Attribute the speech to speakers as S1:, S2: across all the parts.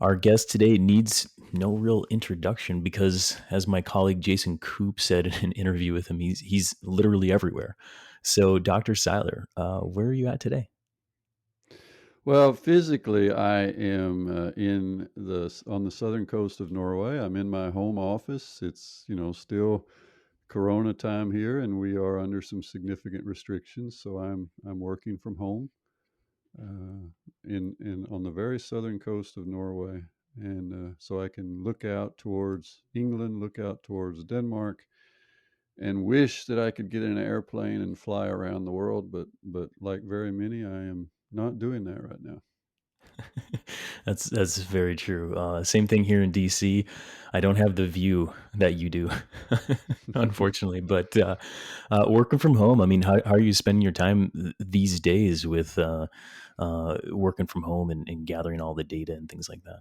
S1: Our guest today needs no real introduction because, as my colleague Jason Koop said in an interview with him, he's literally everywhere. So, Dr. Seiler, where are you at today?
S2: Well, physically, I am on the southern coast of Norway. I'm in my home office. It's still Corona time here, and we are under some significant restrictions. So I'm working from home in on the very southern coast of Norway, and so I can look out towards England, look out towards Denmark, and wish that I could get in an airplane and fly around the world. But like very many, I am not doing that right now.
S1: That's very true. Same thing here in DC. I don't have the view that you do, unfortunately. But working from home, I mean, how are you spending your time these days with working from home and gathering all the data and things like that?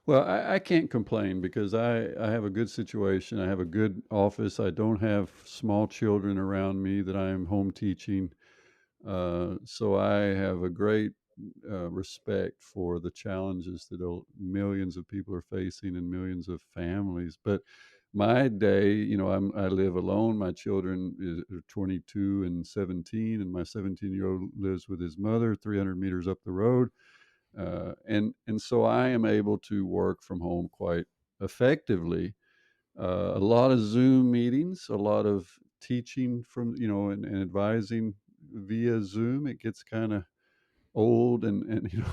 S2: Well, I can't complain because I have a good situation. I have a good office. I don't have small children around me that I am home teaching. So I have a great respect for the challenges that millions of people are facing and millions of families. But my day, I live alone. My children are 22 and 17, and my 17-year-old lives with his mother 300 meters up the road. And so I am able to work from home quite effectively. A lot of Zoom meetings, a lot of teaching from and advising via Zoom. It gets kind of old, and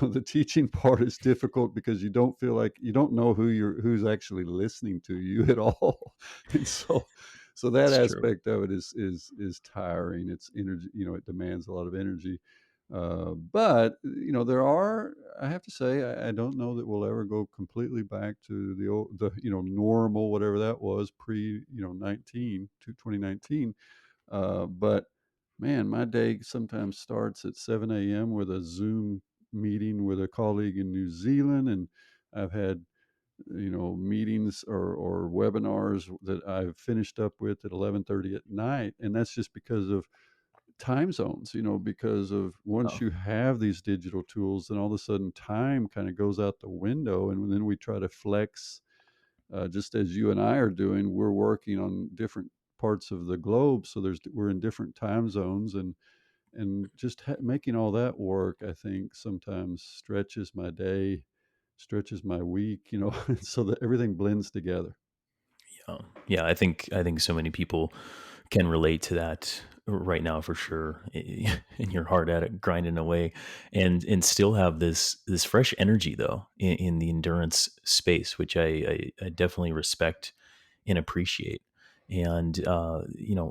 S2: the teaching part is difficult because you don't feel like you don't know who's actually listening to you at all. And so that
S1: It's true.
S2: aspect of it is tiring. It's energy, it demands a lot of energy. But there are, I have to say, I don't know that we'll ever go completely back to the normal, whatever that was pre 2019. But man, my day sometimes starts at 7 a.m. with a Zoom meeting with a colleague in New Zealand, and I've had meetings or webinars that I've finished up with at 11:30 at night, and that's just because of time zones. Because of once
S1: Oh,
S2: you have these digital tools, then all of a sudden time kind of goes out the window, and then we try to flex, just as you and I are doing. We're working on different parts of the globe, so we're in different time zones, and just making all that work, I think sometimes stretches my day, stretches my week, so that everything blends together.
S1: yeah, yeah. I think so many people can relate to that right now for sure. And you're hard at it, grinding away, and still have this fresh energy though in the endurance space, which I definitely respect and appreciate. And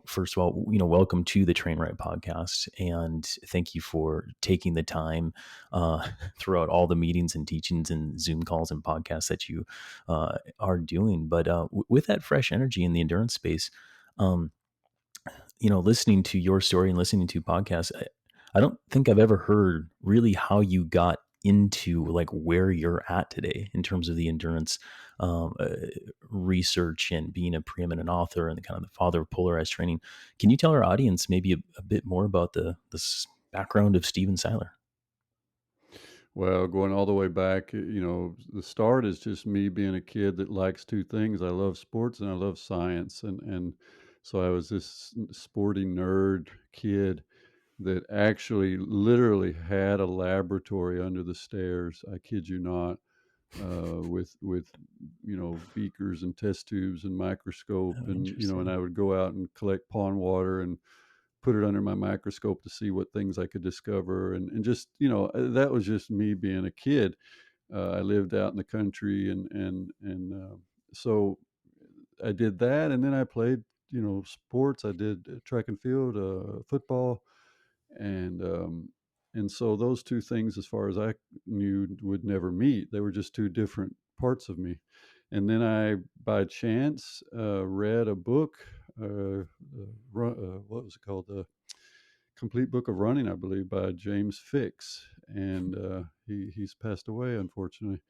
S1: first of all, welcome to the Train Right podcast, and thank you for taking the time throughout all the meetings and teachings and Zoom calls and podcasts that you are doing. But with that fresh energy in the endurance space, um, listening to your story and listening to podcasts, I don't think I've ever heard really how you got into like where you're at today in terms of the endurance um, uh, research and being a preeminent author and the kind of the father of polarized training. Can you tell our audience maybe a bit more about the background of Steven Seiler?
S2: Well, going all the way back, the start is just me being a kid that likes two things. I love sports and I love science, and so I was this sporty nerd kid that actually literally had a laboratory under the stairs. I kid you not, with beakers and test tubes and microscope,
S1: Oh,
S2: and
S1: interesting.
S2: I would go out and collect pond water and put it under my microscope to see what things I could discover, and just that was just me being a kid. I lived out in the country, and so I did that, and then I played sports. I did track and field, football, and so those two things, as far as I knew, would never meet. They were just two different parts of me. And then I, by chance, read a book. What was it called? The Complete Book of Running, I believe, by James Fix, and he's passed away, unfortunately.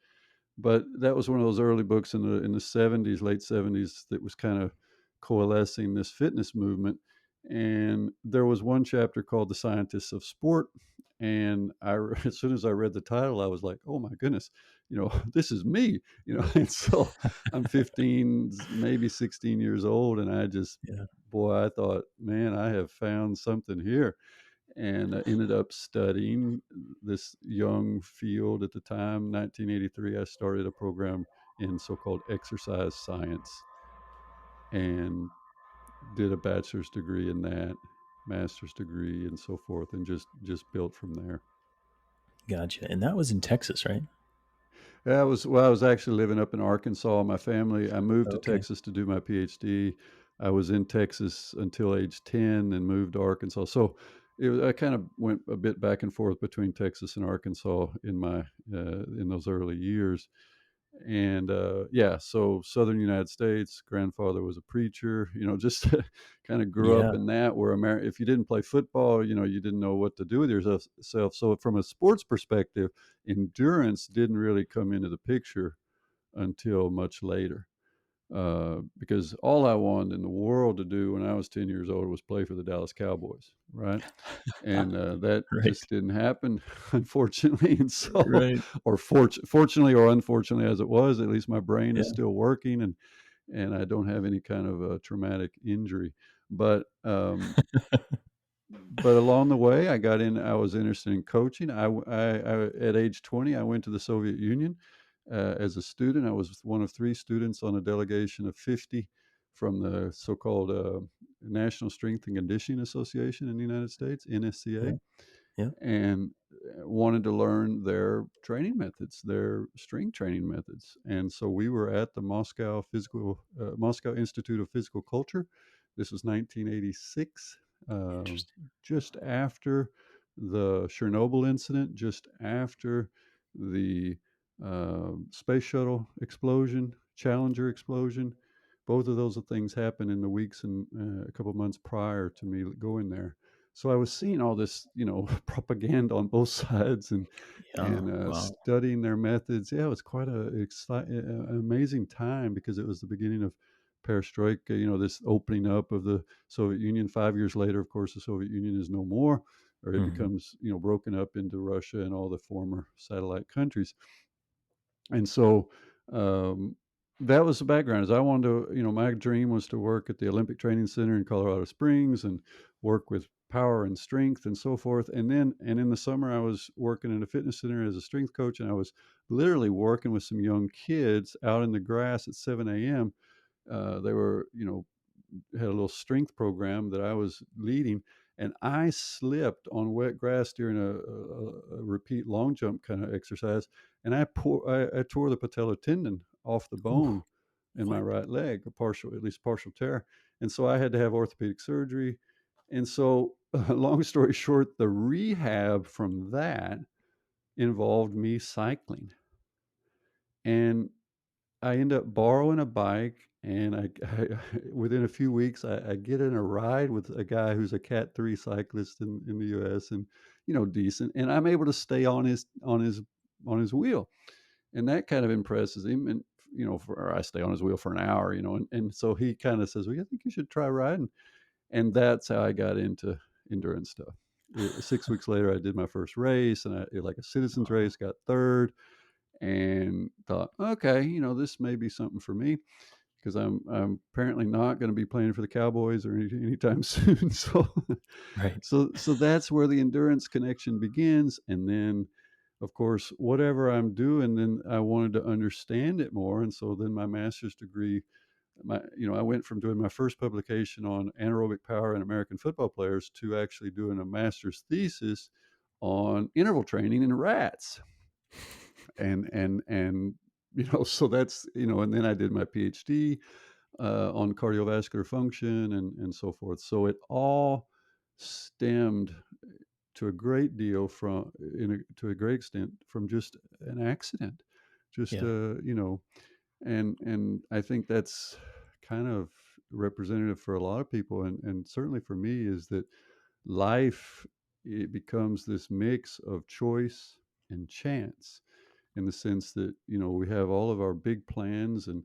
S2: But that was one of those early books in the 70s, late 70s, that was kind of coalescing this fitness movement. And there was one chapter called The Scientists of Sport, and as soon as I read the title, I was like, "Oh my goodness, this is me," And so I'm 15, maybe 16 years old, and
S1: Yeah.
S2: boy, I thought, "Man, I have found something here." And I ended up studying this young field at the time. 1983, I started a program in so-called exercise science and did a bachelor's degree in that, master's degree, and so forth, and just built from there.
S1: Gotcha. And that was in Texas, right?
S2: Yeah, I was actually living up in Arkansas. I moved to
S1: Okay.
S2: Texas to do my PhD. I was in Texas until age 10 and moved to Arkansas. So I kind of went a bit back and forth between Texas and Arkansas in those early years. And yeah, so Southern United States, grandfather was a preacher, just kind of grew up
S1: Yeah.
S2: in that where if you didn't play football, you didn't know what to do with yourself. So from a sports perspective, endurance didn't really come into the picture until much later. Because all I wanted in the world to do when I was 10 years old was play for the Dallas Cowboys, right? And that
S1: Right.
S2: just didn't happen, unfortunately. And so,
S1: Right.
S2: fortunately or unfortunately as it was, at least my brain is
S1: Yeah.
S2: still working, and I don't have any kind of a traumatic injury. But along the way, I was interested in coaching. At age 20, I went to the Soviet Union as a student. I was one of 3 students on a delegation of 50 from the so-called National Strength and Conditioning Association in the United States,
S1: Yeah.
S2: NSCA,
S1: Yeah.
S2: and wanted to learn their training methods, their strength training methods. And so we were at the Moscow Institute of Physical Culture. This was 1986, uh,
S1: Interesting.
S2: just after the Chernobyl incident, just after the space shuttle explosion, Challenger explosion. Both of those things happened in the weeks and a couple of months prior to me going there. So I was seeing all this, propaganda on both sides
S1: Yeah.
S2: and
S1: Wow.
S2: studying their methods. Yeah, it was quite an amazing time because it was the beginning of perestroika, this opening up of the Soviet Union. 5 years later, of course, the Soviet Union is no more, or it
S1: Mhm.
S2: becomes, broken up into Russia and all the former satellite countries. And so, um, that was the background. Is I wanted to, my dream was to work at the Olympic Training Center in Colorado Springs and work with power and strength and so forth. And in the summer, I was working in a fitness center as a strength coach, and I was literally working with some young kids out in the grass at 7 a.m. They were, had a little strength program that I was leading, and I slipped on wet grass during a repeat long jump kind of exercise, and I tore the patellar tendon off the
S1: Oof.
S2: bone in my
S1: What?
S2: right leg, at least partial tear, and so I had to have orthopedic surgery. And so, long story short, the rehab from that involved me cycling, and I end up borrowing a bike, and within a few weeks, I get in a ride with a guy who's a Cat 3 cyclist in the US and, decent, and I'm able to stay on his wheel, and that kind of impresses him, and, I stay on his wheel for an hour, and so he kinda says, "Well, I think you should try riding," and that's how I got into endurance stuff. 6 weeks later, I did my first race, and like a citizens
S1: Wow.
S2: race, got 3rd, and thought, okay, this may be something for me because I'm apparently not going to be playing for the Cowboys or anytime soon. So,
S1: Right.
S2: so that's where the endurance connection begins, and then, of course, whatever I'm doing, then I wanted to understand it more, and so then my master's degree. I went from doing my first publication on anaerobic power in American football players to actually doing a master's thesis on interval training in rats and so that's and then I did my PhD on cardiovascular function and so forth. So it all stemmed to a great deal to a great extent from just an accident, just
S1: Yeah.
S2: and I think that's kind of representative for a lot of people, and certainly for me, is that life, it becomes this mix of choice and chance, in the sense that we have all of our big plans, and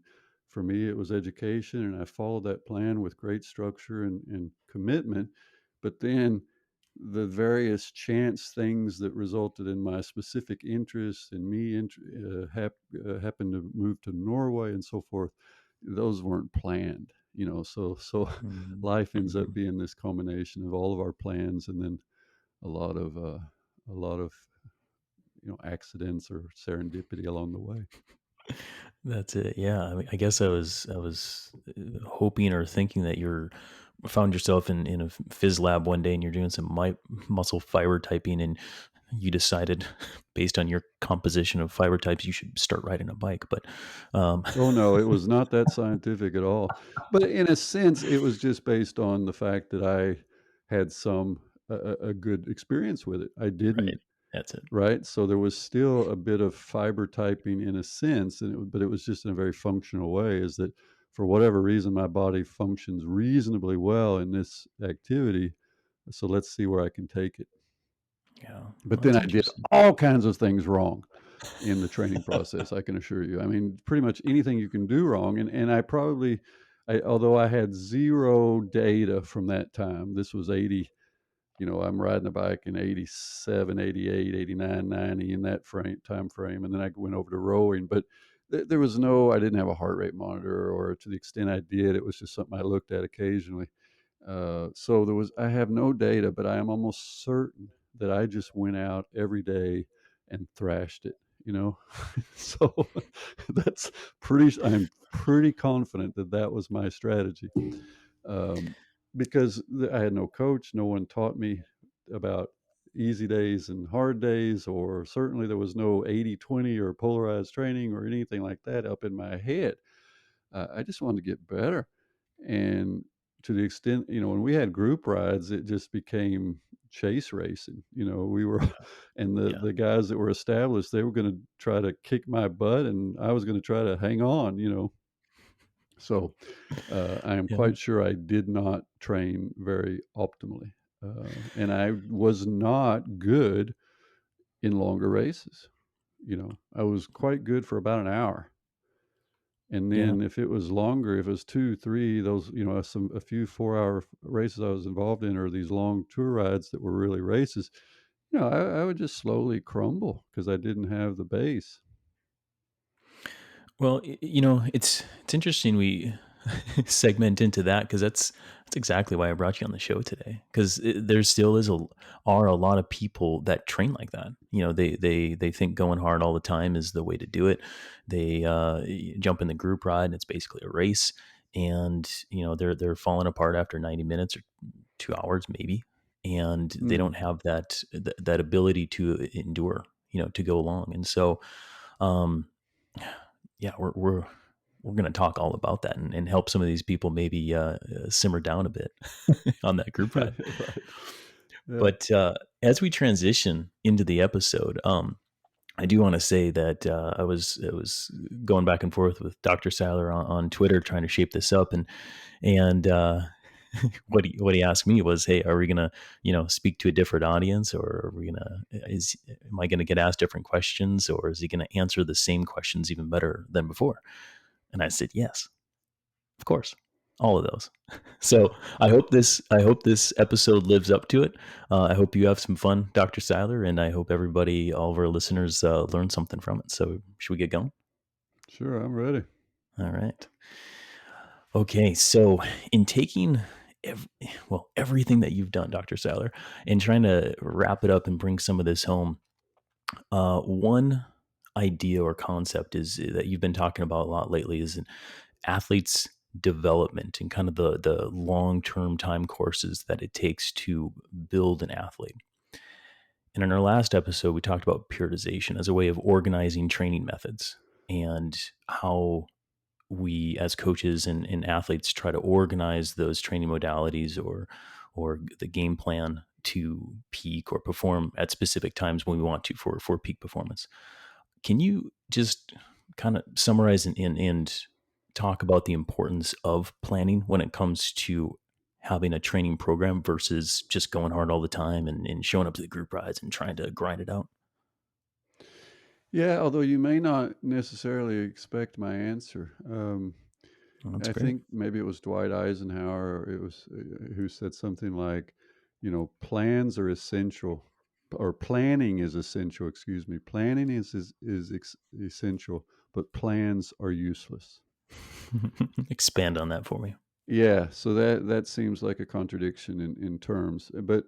S2: for me it was education, and I followed that plan with great structure and commitment. But then the various chance things that resulted in my specific interests and me happened to move to Norway and so forth, those weren't planned, so
S1: Mhm,
S2: life ends up
S1: mhm.
S2: being this combination of all of our plans and then a lot of accidents or serendipity along the way.
S1: That's it. Yeah. I mean, I guess I was hoping or thinking that you're found yourself in a phys lab one day and you're doing some muscle fiber typing and you decided based on your composition of fiber types you should start riding a bike. But um,
S2: Oh, no, it was not that scientific at all. But in a sense, it was just based on the fact that I had some a good experience with it. I
S1: right.
S2: didn't,
S1: That's it.
S2: right? So there was still a bit of fiber typing in a sense, but it was just in a very functional way, is that for whatever reason, my body functions reasonably well in this activity, so let's see where I can take it.
S1: Yeah.
S2: But
S1: Well,
S2: then
S1: that's
S2: I did
S1: interesting.
S2: all kinds of things wrong in the training process, I can assure you. I mean, pretty much anything you can do wrong, and although I had 0 data from that time, this was 80, I'm riding a bike in 87, 88, 89, 90 in that time frame, and then I went over to rowing, but there was I didn't have a heart rate monitor, or to the extent I did, it was just something I looked at occasionally. So I have no data, but I am almost certain that I just went out every day and thrashed it, you know? So that's I'm pretty confident that that was my strategy. Um, because I had no coach, no one taught me about easy days and hard days, or certainly there was no 80/20 or polarized training or anything like that up in my head. I just wanted to get better. And to the extent, when we had group rides, it just became chase racing. We were, and
S1: Yeah.
S2: the guys that were established, they were going to try to kick my butt, and I was going to try to hang on. So I am
S1: Yeah.
S2: quite sure I did not train very optimally. And I was not good in longer races. I was quite good for about an hour. And
S1: Yeah.
S2: then if it was longer, if it was 2, 3, those, a few 4-hour races I was involved in, or these long tour rides that were really races, I would just slowly crumble because I didn't have the base.
S1: Well, it's interesting we segment into that because that's exactly why I brought you on the show today. Because there still are a lot of people that train like that. They think going hard all the time is the way to do it. They jump in the group ride and it's basically a race, and they're falling apart after 90 minutes or 2 hours maybe, and they
S2: Mm.
S1: don't have that ability to endure. To go along, and so. Um, yeah, we're going to talk all about that and help some of these people maybe simmer down a bit on that group ride.
S2: Right. Yeah.
S1: But as we transition into the episode, I do want to say that I was going back and forth with Dr. Seiler on Twitter trying to shape this up, and what he asked me was, "Hey, are we gonna speak to a different audience, or are we gonna is am I gonna get asked different questions, or is he gonna answer the same questions even better than before?" And I said, "Yes, of course, all of those." So I hope this episode lives up to it. I hope you have some fun, Dr. Seiler, and I hope everybody, all of our listeners, learn something from it. So should we get going?
S2: Sure, I'm ready.
S1: All right. Okay. So in taking ev- everything that you've done, Dr. Seiler, and trying to wrap it up and bring some of this home, one idea or concept is that you've been talking about a lot lately is athletes development and kind of the long-term time courses that it takes to build an athlete. And in our last episode, we talked about periodization as a way of organizing training methods and how we as coaches and athletes try to organize those training modalities or the game plan to peak or perform at specific times when we want to for peak performance. Can you just kind of summarize and talk about the importance of planning when it comes to having a training program versus just going hard all the time and showing up to the group rides and trying to grind it out?
S2: Yeah, although you may not necessarily expect my answer.
S1: Well, that's
S2: I
S1: great.
S2: think maybe it was Dwight Eisenhower, it was who said something like, Plans are essential, or planning is essential. Excuse me. Planning is essential, but plans are useless.
S1: Expand on that for me.
S2: Yeah, so that seems like a contradiction in terms, but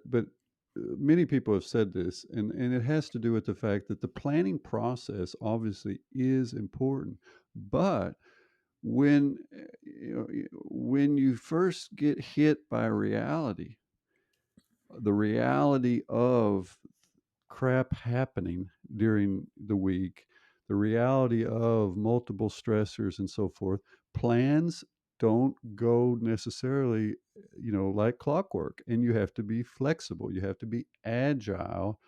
S2: many people have said this, and it has to do with the fact that the planning process obviously is important, but when you first get hit by reality, the reality of crap happening during the week, the reality of multiple stressors and so forth, plans don't go necessarily, like clockwork. And you have to be flexible. You have to be agile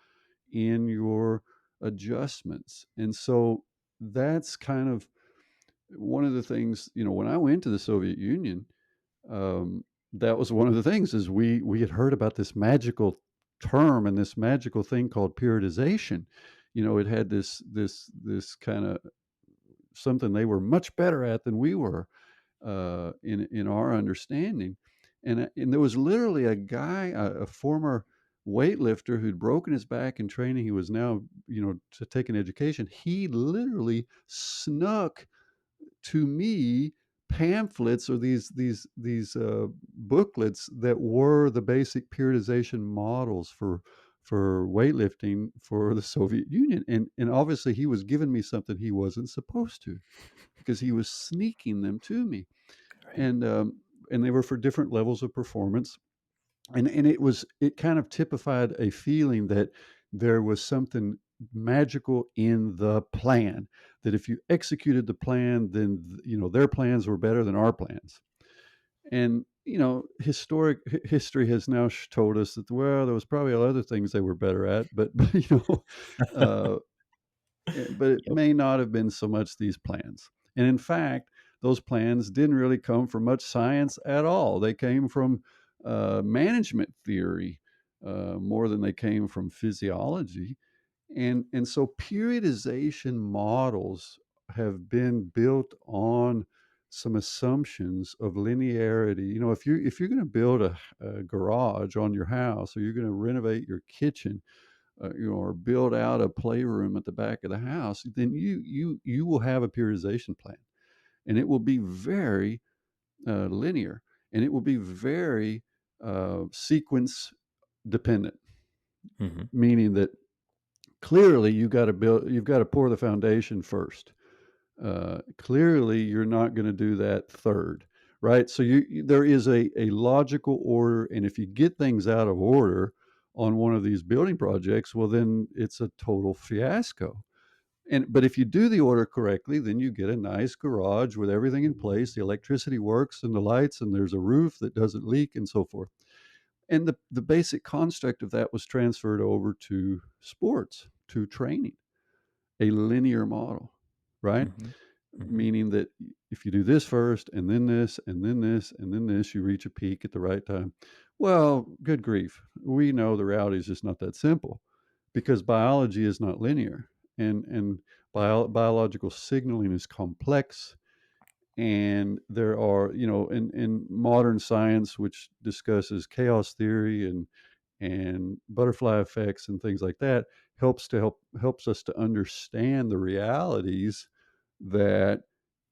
S2: in your adjustments. And so that's kind of one of the things, when I went to the Soviet Union, um, that was one of the things is we had heard about this magical term and this magical thing called periodization. It had this kind of something they were much better at than we were, in our understanding. And there was literally a guy, a former weightlifter who'd broken his back in training. He was now, to take an education. He literally snuck to me pamphlets, or these booklets that were the basic periodization models for weightlifting for the Soviet Union. And obviously he was giving me something he wasn't supposed to, because he was sneaking them to me.
S1: Right.
S2: And they were for different levels of performance. And it kind of typified a feeling that there was something magical in the plan, that if you executed the plan, then their plans were better than our plans. And history has now told us that, well, there was probably other things they were better at, but uh, but it
S1: Yep.
S2: may not have been so much these plans. And in fact, those plans didn't really come from much science at all. They came from management theory, more than they came from physiology. And so periodization models have been built on some assumptions of linearity. If you're going to build a garage on your house, or you're going to renovate your kitchen, or build out a playroom at the back of the house, then you will have a periodization plan, and it will be very linear, and it will be very sequence dependent,
S1: Hmm.
S2: meaning that clearly you've got to pour the foundation first. Clearly, you're not going to do that third, right? So there is a logical order, and if you get things out of order on one of these building projects, well, then it's a total fiasco. But if you do the order correctly, then you get a nice garage with everything in place. The electricity works, and the lights, and there's a roof that doesn't leak, and so forth. And the basic construct of that was transferred over to sports, to training, a linear model, right?
S1: Hmm. Hmm.
S2: Meaning that if you do this first, and then this, and then this, and then this, you reach a peak at the right time. Well, good grief. We know the reality is just not that simple, because biology is not linear, and biological signaling is complex. And there are, in modern science, which discusses chaos theory and butterfly effects and things like that, helps us to understand the realities that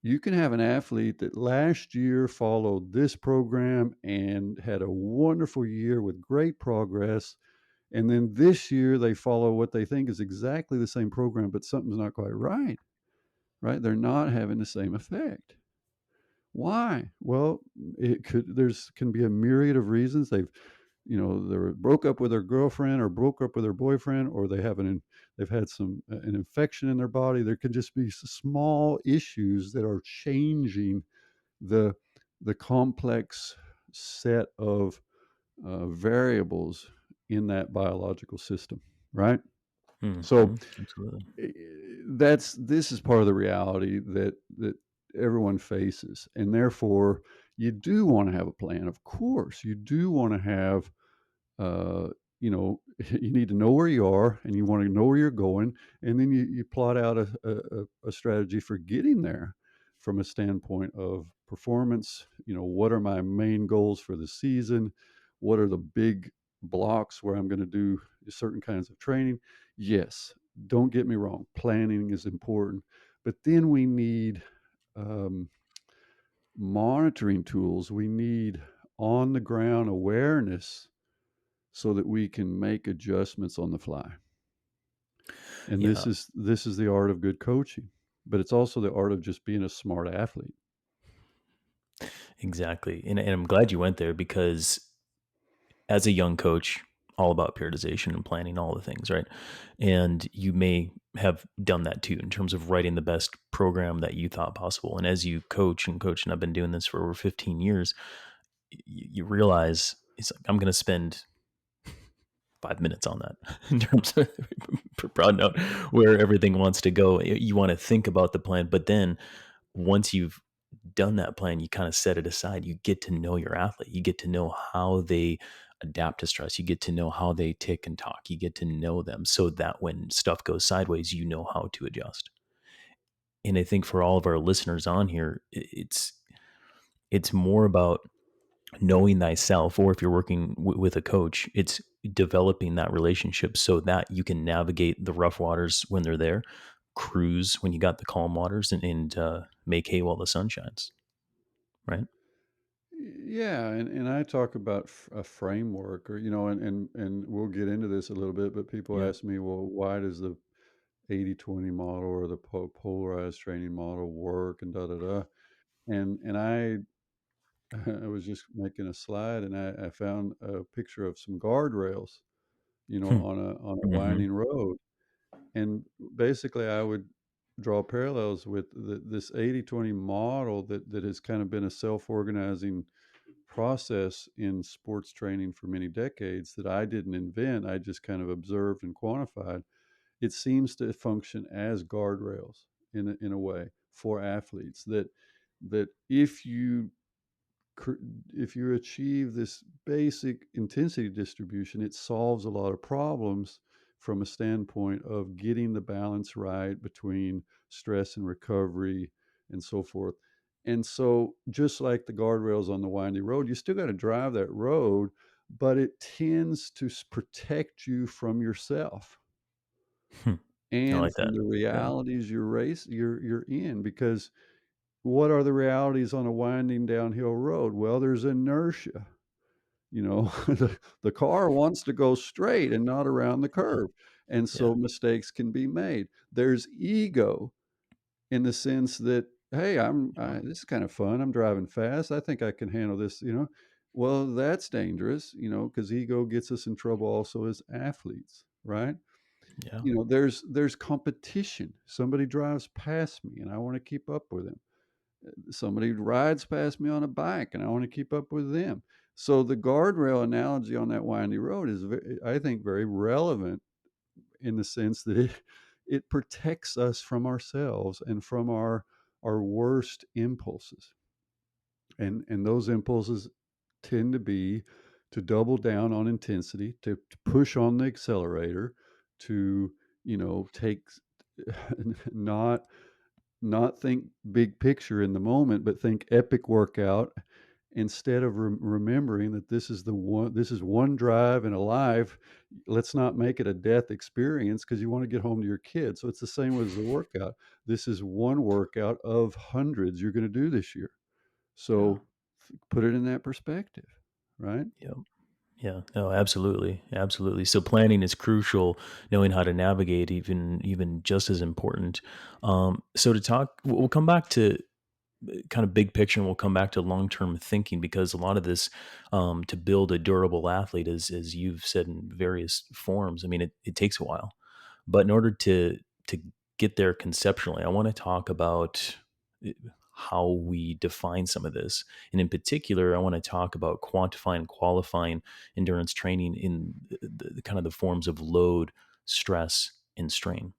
S2: you can have an athlete that last year followed this program and had a wonderful year with great progress, and then this year they follow what they think is exactly the same program, but something's not quite right. They're not having the same effect. Why? Well, there's can be a myriad of reasons. They broke up with their girlfriend, or broke up with their boyfriend, or they've had an infection in their body. There could just be small issues that are changing the the complex set of variables in that biological system, right? So
S1: Hmm. Absolutely.
S2: eh, this is part of the reality that everyone faces, and therefore you do want to have a plan. Of course, you do want to have, uh, you need to know where you are, and you want to know where you're going, and then you plot out a strategy for getting there from a standpoint of performance. What are my main goals for the season? What are the big blocks where I'm going to do certain kinds of training. Yes, don't get me wrong, planning is important, but then we need um, monitoring tools. We need on the ground awareness so that we can make adjustments on the fly. And
S1: Yeah,
S2: this is the art of good coaching, but it's also the art of just being a smart athlete.
S1: exactly. And I'm glad you went there because as a young coach, all about periodization and planning all the things, right? And you may have done that too in terms of writing the best program that you thought possible. And as you coach, and I've been doing this for over 15 years, you realize it's like, I'm going to spend 5 minutes on that in terms of broad note where everything wants to go. You want to think about the plan, but then once you've done that plan, you kind of set it aside. You get to know your athlete. You get to know how they adapt to stress. You get to know how they tick and talk. You get to know them so that when stuff goes sideways, you know how to adjust. And I think for all of our listeners on here, it's more about knowing thyself, or if you're working with a coach, it's developing that relationship so that you can navigate the rough waters when they're there, cruise when you got the calm waters, and make hay while the sun shines. Right?
S2: Yeah, and I talk about a framework, or and we'll get into this a little bit, but people
S1: Yeah.
S2: ask me, well, why does the 80-20 model or the polarized training model work, and da da da. And I I was just making a slide, and I found a picture of some guardrails,
S1: Hmm.
S2: on a
S1: Hmm.
S2: winding road. And basically, I would draw parallels with this 80-20 model that has kind of been a self-organizing process in sports training for many decades that I didn't invent. I just kind of observed and quantified. It seems to function as guardrails in a way for athletes that cr- if you achieve this basic intensity distribution, it solves a lot of problems from a standpoint of getting the balance right between stress and recovery and so forth. And so, just like the guardrails on the windy road, you still got to drive that road, but it tends to protect you from yourself
S1: Hmm. I
S2: and
S1: like
S2: from
S1: that.
S2: the
S1: Yeah.
S2: realities you're in. Because what are the realities on a winding downhill road? Well, there's inertia. The car wants to go straight and not around the curve, and
S1: Yeah.
S2: so mistakes can be made. There's ego in the sense that, "Hey,
S1: Yeah.
S2: this is kind of fun. I'm driving fast. I think I can handle this." Well, that's dangerous, because ego gets us in trouble also as athletes, right?
S1: Yeah.
S2: There's competition. Somebody drives past me, and I wanna keep up with him. Somebody rides past me on a bike, and I want to keep up with them. So the guardrail analogy on that windy road is, I think, very relevant in the sense that it protects us from ourselves and from our worst impulses. And those impulses tend to be to double down on intensity, to push on the accelerator, to take not not think big picture in the moment, but think epic workout instead of remembering that this is one drive in a life. Let's not make it a death experience because you want to get home to your kids. So it's the same as the workout. This is one workout of hundreds you're going to do this year.
S1: Yeah.
S2: So put it in that perspective, right?
S1: Yeah. Yeah, no, absolutely, absolutely. So planning is crucial. Knowing how to navigate, even just as important. So to talk, we'll come back to kind of big picture, and we'll come back to long term thinking because a lot of this, to build a durable athlete, as you've said in various forms. I mean, it takes a while, but in order to get there conceptually, I want to talk about uh, how we define some of this. And in particular, I want to talk about quantifying and qualifying endurance training in the kind of the forms of load, stress, and strain.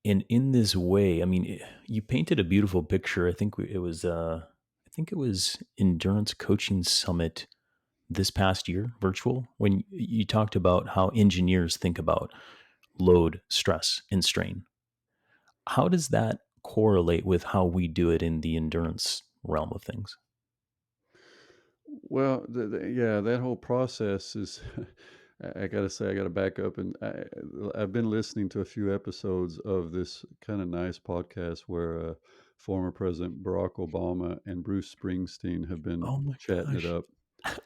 S1: And in this way, I mean, you painted a beautiful picture. I think it was Endurance Coaching Summit this past year, virtual, when you talked about how engineers think about load, stress, and strain. How does that correlate with how we do it in the endurance realm of things?
S2: Well, yeah, that whole process is. I gotta say, I gotta back up, and I've been listening to a few episodes of this kind of nice podcast where former President Barack Obama and Bruce Springsteen have been
S1: Oh my
S2: chatting it
S1: gosh.
S2: up,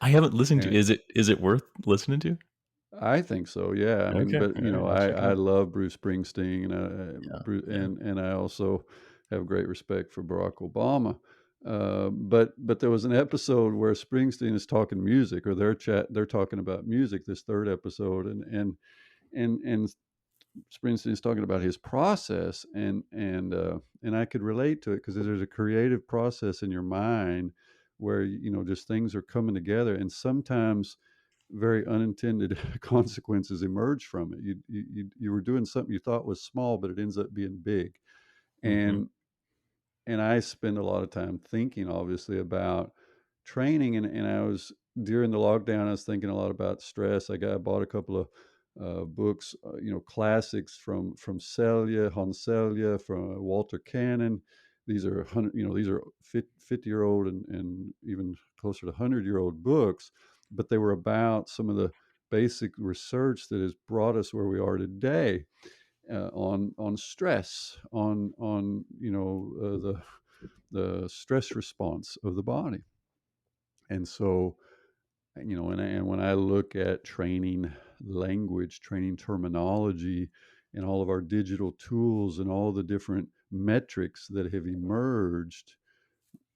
S1: I haven't listened to
S2: and
S1: is it worth listening to?
S2: I think so, yeah. I mean,
S1: Okay,
S2: but
S1: alright, I'll check it
S2: I
S1: out.
S2: love Bruce Springsteen,
S1: Yeah, yeah.
S2: And I also have great respect for Barack Obama. But there was an episode where Springsteen is talking music, or they're talking about music. This third episode, and Springsteen's talking about his process, and I could relate to it because there's a creative process in your mind where just things are coming together, and sometimes very unintended consequences emerge from it. You were doing something you thought was small, but it ends up being big.
S1: Mhm,
S2: And I spend a lot of time thinking, obviously, about training, and I was during the lockdown, I was thinking a lot about stress. I bought a couple of books, classics from Selye, Hans Selye, from Walter Cannon. These are 100, these are 50-year-old and even closer to 100-year-old books, but they were about some of the basic research that has brought us where we are today, on stress, on the stress response of the body. And so, and when I look at training language, training terminology, and all of our digital tools and all the different metrics that have emerged,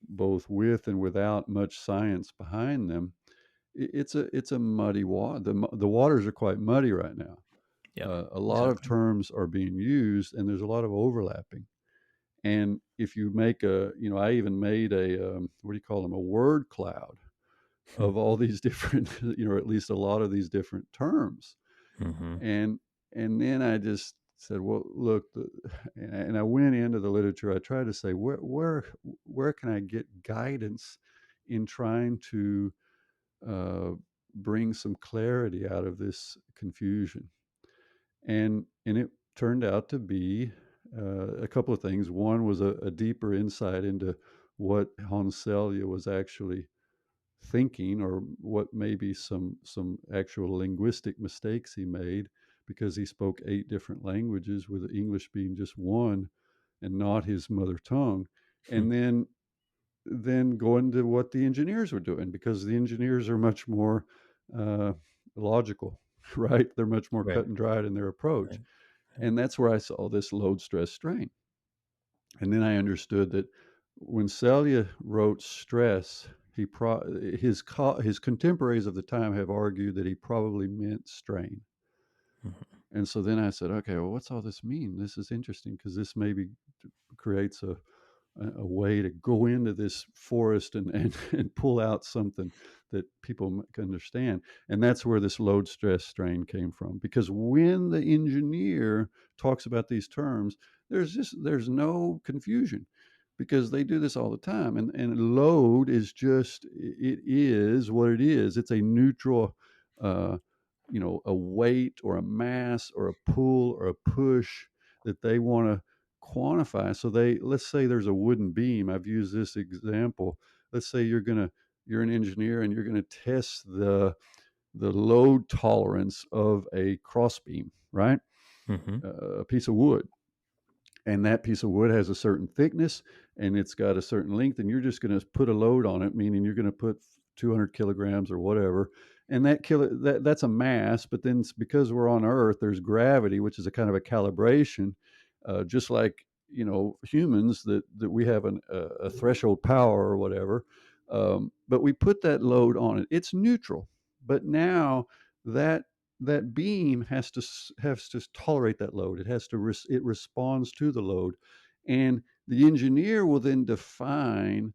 S2: both with and without much science behind them, it's a muddy water. The waters are quite muddy right now.
S1: yeah,
S2: A lot of
S1: exactly.
S2: terms are being used, and there's a lot of overlapping. And if you make I even made a, what do you call them, a word cloud
S1: Hmm,
S2: of all these different, at least a lot of these different terms.
S1: mhm,
S2: And then I just said, well, look, and I went into the literature. I tried to say, where can I get guidance in trying to uh, bring some clarity out of this confusion? And it turned out to be a couple of things. One was a deeper insight into what Hans Selye was actually thinking, or what maybe some actual linguistic mistakes he made, because he spoke 8 different languages, with English being just one and not his mother tongue.
S1: hmm,
S2: And then going to what the engineers were doing, because the engineers are much more uh, logical, right? They're much more
S1: right,
S2: cut and dried in their approach.
S1: right, right.
S2: And that's where I saw this load, stress, strain. And then I understood that when Celia wrote stress, his contemporaries of the time have argued that he probably meant strain.
S1: Mhm,
S2: And so then I said, okay, well, what's all this mean? This is interesting, because this maybe creates a way to go into this forest and pull out something that people can understand. And that's where this load, stress, strain came from. Because when the engineer talks about these terms, there's no confusion, because they do this all the time. And load is just, it is what it is. It's a neutral, uh, a weight or a mass or a pull or a push that they want to quantify. So let's say there's a wooden beam. I've used this example. Let's say you're an engineer, and you're going to test the load tolerance of a crossbeam, right?
S1: mhm,
S2: A piece of wood, and that piece of wood has a certain thickness, and it's got a certain length, and you're just going to put a load on it, meaning you're going to put 200 kilograms or whatever. And that's a mass. But then, because we're on earth, there's gravity, which is a kind of a calibration, just like humans, that we have a threshold power or whatever. But we put that load on it, it's neutral. But now that that beam has to tolerate that load. It has to it responds to the load, and the engineer will then define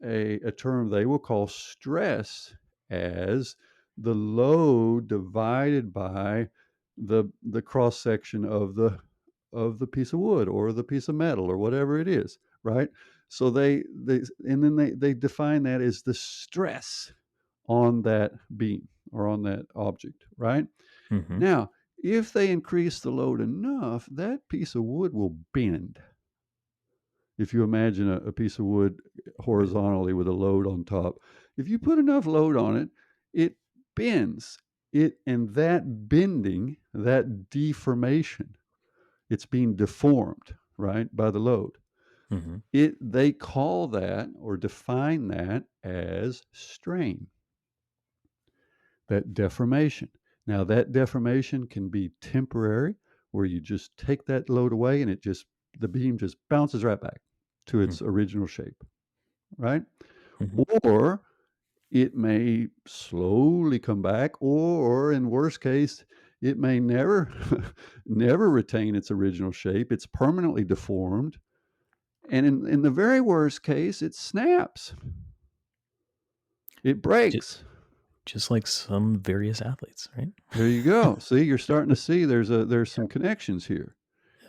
S2: a term they will call stress as the load divided by the cross section of the piece of wood or the piece of metal or whatever it is, right? So they and then they define that as the stress on that beam or on that object, right?
S1: mhm,
S2: Now, if they increase the load enough, that piece of wood will bend. If you imagine a piece of wood
S1: right,
S2: horizontally with a load on top, If you put enough load on it, it bends. And that bending, that deformation, it's being deformed, right, by the load.
S1: Mhm.
S2: They call that or define that as strain, that deformation. Now, that deformation can be temporary, where you just take that load away and the beam just bounces right back to
S1: Mm.
S2: its original shape, right?
S1: Mhm.
S2: Or it may slowly come back, or in worst case, it may never never retain its original shape. It's permanently deformed. And in the very worst case, it snaps. It
S1: Ju
S2: breaks.
S1: just like some various athletes, right?
S2: There you go. See, you're starting to see there's some connections here.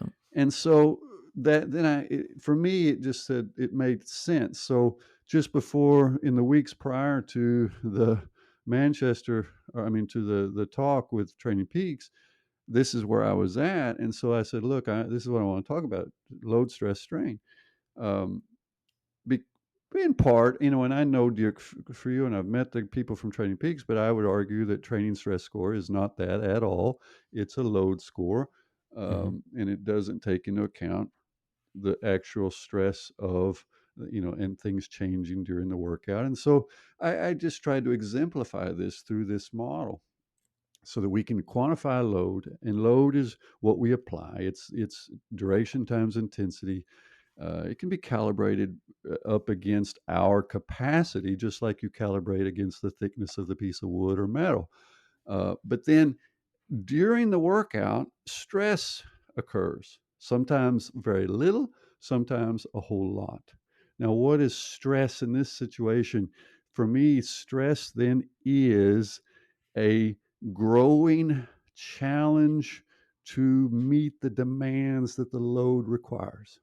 S1: Yep.
S2: And so that then for me, it just said it made sense. So just before, in the weeks prior to the Manchester, or I mean, to the talk with Training Peaks, this is where I was at. And so I said, look, this is what I want to talk about: load, stress, strain. Um, be, in part, and I know, Dirk, for you, and I've met the people from Training Peaks, but I would argue that training stress score is not that at all. It's a load score,
S1: Mhm.
S2: and it doesn't take into account the actual stress of, and things changing during the workout. And so I just tried to exemplify this through this model so that we can quantify load. And load is what we apply. It's duration times intensity. It can be calibrated up against our capacity, just like you calibrate against the thickness of the piece of wood or metal. But then during the workout, stress occurs, sometimes very little, sometimes a whole lot. Now, what is stress in this situation? For me, stress then is a growing challenge to meet the demands that the load requires.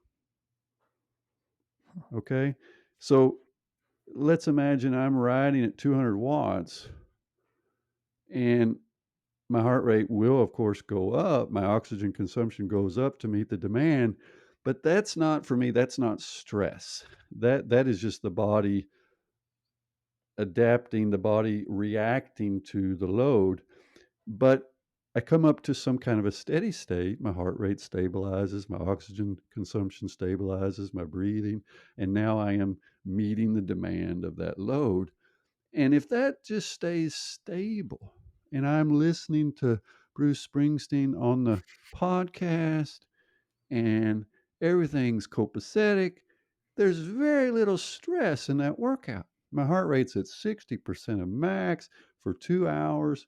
S2: Okay. So let's imagine I'm riding at 200 watts, and my heart rate will, of course, go up. My oxygen consumption goes up to meet the demand. But that's not, for me, that's not stress. That is just the body adapting, the body reacting to the load. But I come up to some kind of a steady state. My heart rate stabilizes, my oxygen consumption stabilizes, my breathing, and now I am meeting the demand of that load. And if that just stays stable, and I'm listening to Bruce Springsteen on the podcast, and everything's copacetic, there's very little stress in that workout. My heart rate's at 60% of max for 2 hours.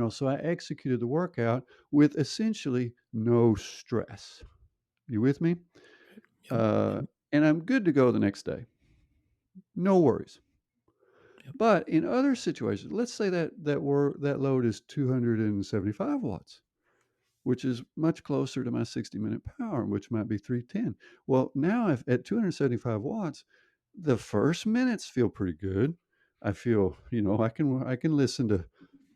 S2: So I executed the workout with essentially no stress. You with me?
S1: Yep.
S2: Uh,
S1: Yep.
S2: and I'm good to go the next day. No worries.
S1: Yep.
S2: But in other situations, let's say that load is 275 watts, which is much closer to my 60-minute power, which might be 310. Well, now if at 275 watts, the first minutes feel pretty good. I feel, I can listen to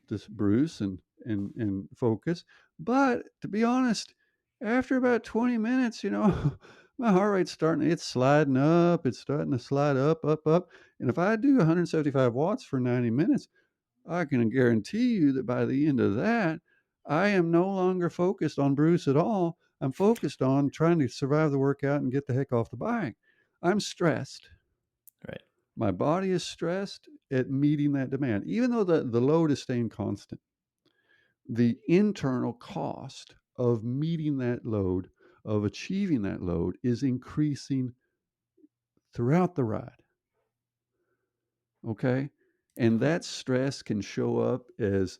S2: this Bruce and focus. But to be honest, after about 20 minutes, my heart rate's it's sliding up. It's starting to slide up, up, up. And if I do 175 watts for 90 minutes, I can guarantee you that by the end of that, I am no longer focused on Bruce at all. I'm focused on trying to survive the workout and get the heck off the bike. I'm stressed.
S1: Right.
S2: My body is stressed at meeting that demand, even though the load is staying constant. The internal cost of meeting that load, of achieving that load, is increasing throughout the ride. Okay. And
S1: Uh-huh.
S2: that stress can show up as,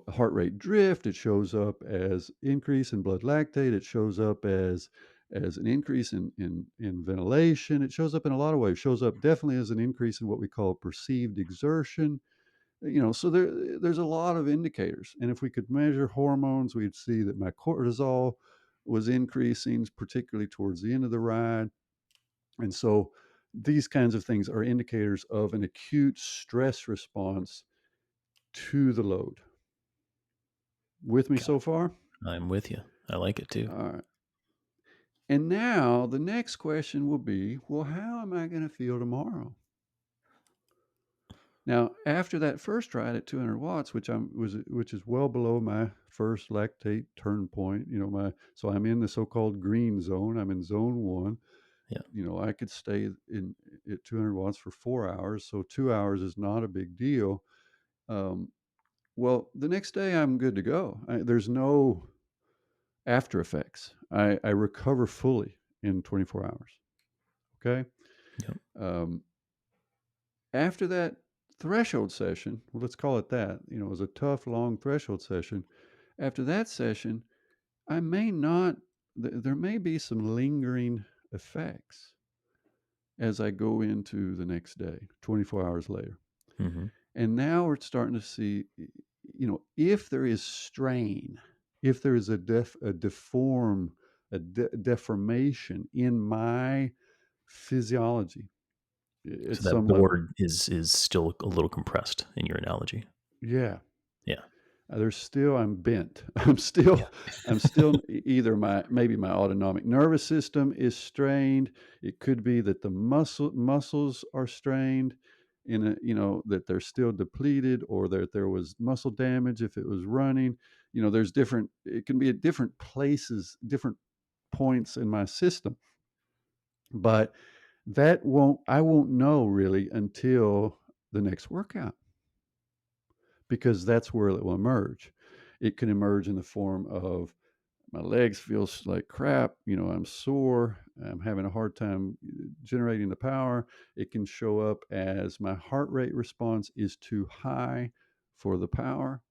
S2: heart rate drift. It shows up as increase in blood lactate. It shows up as an increase in ventilation. It shows up in a lot of ways. It shows up definitely as an increase in what we call perceived exertion. So there's a lot of indicators. And if we could measure hormones, we'd see that my cortisol was increasing, particularly towards the end of the ride. And so these kinds of things are indicators of an acute stress response to the load. With me
S1: Got
S2: so far?
S1: I'm with you. I like it too.
S2: All right. And now the next question will be, well, how am I going to feel tomorrow? Now, after that first ride at 200 watts, which is well below my first lactate turn point, so I'm in the so-called green zone. I'm in zone 1.
S1: Yeah.
S2: I could stay in at 200 watts for 4 hours, so 2 hours is not a big deal. Um, well, the next day I'm good to go. There's no after effects. I recover fully in 24 hours. Okay.
S1: Yep.
S2: Um, After that threshold session, well, let's call it that, it was a tough, long threshold session. After that session, I may not, there may be some lingering effects as I go into the next day, 24 hours later.
S1: Hmm.
S2: And now we're starting to see, if there is strain, if there is deformation in my physiology at
S1: So that
S2: some level.
S1: board is still a little compressed in your analogy.
S2: Yeah.
S1: Yeah.
S2: I'm bent.
S1: Yeah.
S2: I'm still either maybe my autonomic nervous system is strained. It could be that the muscles are strained that they're still depleted, or that there was muscle damage if it was running. It can be at different places, different points in my system. But I won't know really until the next workout, because that's where it will emerge. It can emerge in the form of my legs feels like crap, I'm sore, I'm having a hard time generating the power. It can show up as my heart rate response is too high for the power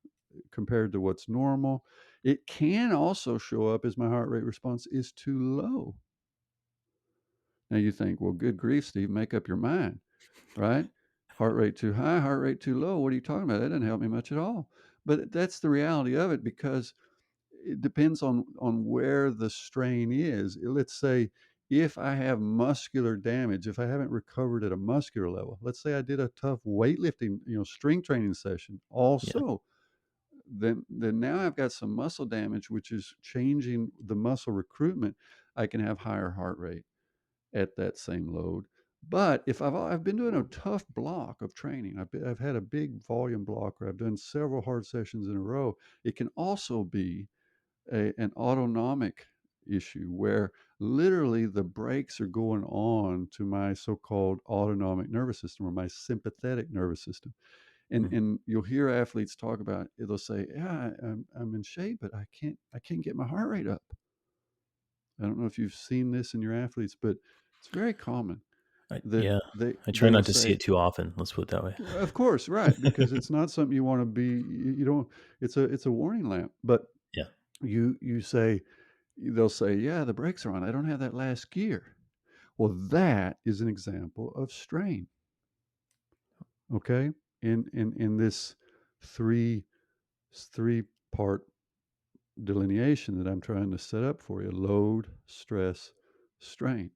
S2: compared to what's normal. It can also show up as my heart rate response is too low. Now you think, well, good grief, Steve, make up your mind, right? Heart rate too high, heart rate too low. What are you talking about? That doesn't help me much at all. But that's the reality of it, because it depends on where the strain is. Let's say if I have muscular damage, if I haven't recovered at a muscular level, let's say I did a tough weightlifting, strength training session
S1: Yeah.
S2: also, then now I've got some muscle damage, which is changing the muscle recruitment. I can have higher heart rate at that same load. But if I've been doing a tough block of training, I've had a big volume block, or I've done several hard sessions in a row, it can also be an autonomic issue where literally the brakes are going on to my so-called autonomic nervous system, or my sympathetic nervous system. And
S1: Mhm.
S2: and you'll hear athletes talk about it. They'll say, "Yeah, I'm in shape, but I can't get my heart rate up." I don't know if you've seen this in your athletes, but it's very common that
S1: Yeah.
S2: they
S1: I try
S2: they will
S1: not to see
S2: say,
S1: it too often. Let's put it that way.
S2: of course, right, because it's not something you want to be. You don't. It's a warning lamp. But
S1: Yeah.
S2: you say, they'll say, "Yeah, the brakes are on. I don't have that last gear." Well, that is an example of strain. Okay, in this three three part delineation that I'm trying to set up for you: load, stress, strain.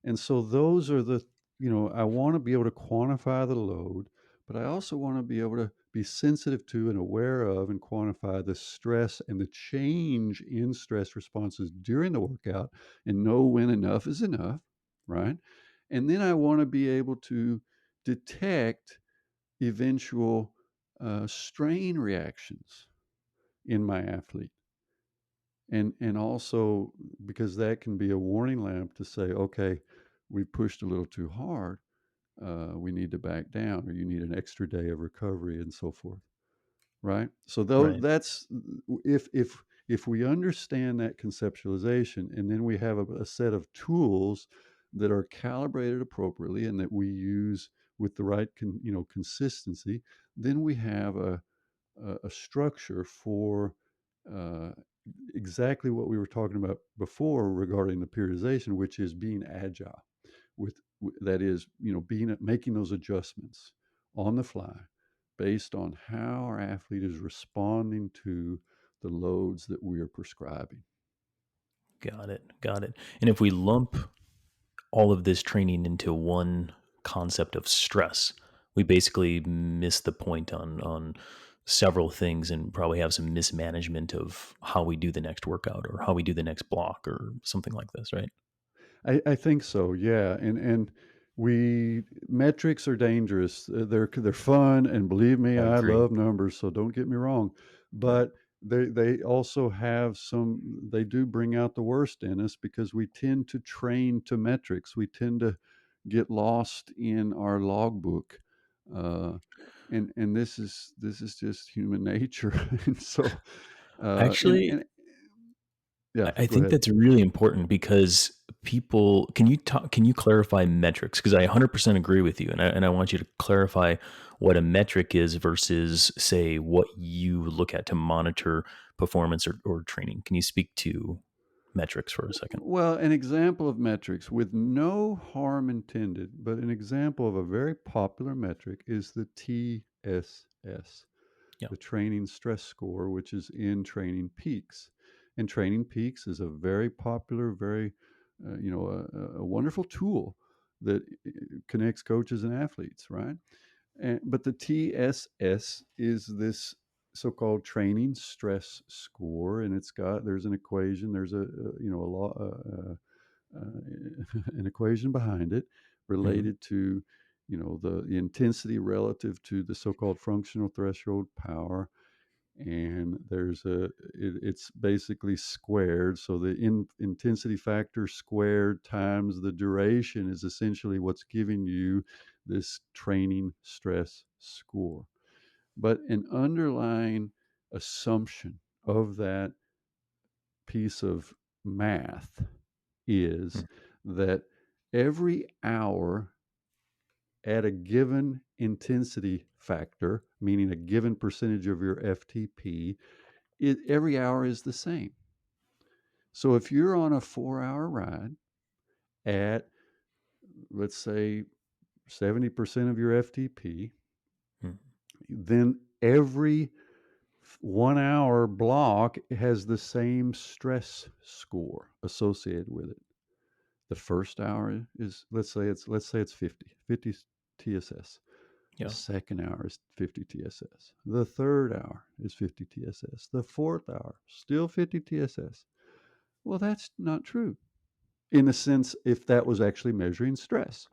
S2: And so those are I want to be able to quantify the load, but I also want to be able to be sensitive to and aware of and quantify the stress and the change in stress responses during the workout, and know when enough is enough, right? And then I want to be able to detect eventual strain reactions in my athlete. And also, because that can be a warning lamp to say, okay, we pushed a little too hard, we need to back down, or you need an extra day of recovery, and so forth, right? So though
S1: Right.
S2: that's if we understand that conceptualization, and then we have a set of tools that are calibrated appropriately and that we use with the right consistency, then we have a structure for uh, exactly what we were talking about before regarding the periodization, which is being agile. That is, being making those adjustments on the fly based on how our athlete is responding to the loads that we are prescribing.
S1: Got it. Got it. And if we lump all of this training into one concept of stress, we basically miss the point on several things, and probably have some mismanagement of how we do the next workout or how we do the next block or something like this, right?
S2: I think so, yeah. And We metrics are dangerous. They're fun, and believe me,
S1: I
S2: I
S1: agree.
S2: love numbers, so don't get me wrong.
S1: Yeah.
S2: But they also have some. They do bring out the worst in us because we tend to train to metrics. We tend to get lost in our logbook, uh, and this is just human nature. And so,
S1: Actually,
S2: and yeah,
S1: I
S2: go
S1: think
S2: ahead.
S1: that's really important because people can you clarify metrics? Because I 100% agree with you, and I want you to clarify what a metric is versus, say, what you look at to monitor performance or training. Can you speak to metrics for a second?
S2: Well, an example of metrics with no harm intended, but an example of a very popular metric is the TSS,
S1: Yeah.
S2: the training stress score, which is in Training Peaks. And Training Peaks is a very popular, very, a wonderful tool that connects coaches and athletes, right? But the TSS is this so-called training stress score, and there's an equation, there's a law, an equation behind it
S1: Mhm.
S2: related to the intensity relative to the so-called functional threshold power, and it's basically squared. So the intensity factor squared times the duration is essentially what's giving you this training stress score. But an underlying assumption of that piece of math is
S1: Mm.
S2: that every hour at a given intensity factor, meaning a given percentage of your FTP, every hour is the same. So if you're on a 4-hour ride at, let's say, 70% of your FTP,
S1: Mm.
S2: then every 1 hour block has the same stress score associated with it. The first hour is, let's say it's 50 TSS. The
S1: Yeah.
S2: second hour is 50 TSS. The third hour is 50 TSS. The fourth hour, still 50 TSS. Well, that's not true in a sense if that was actually measuring stress,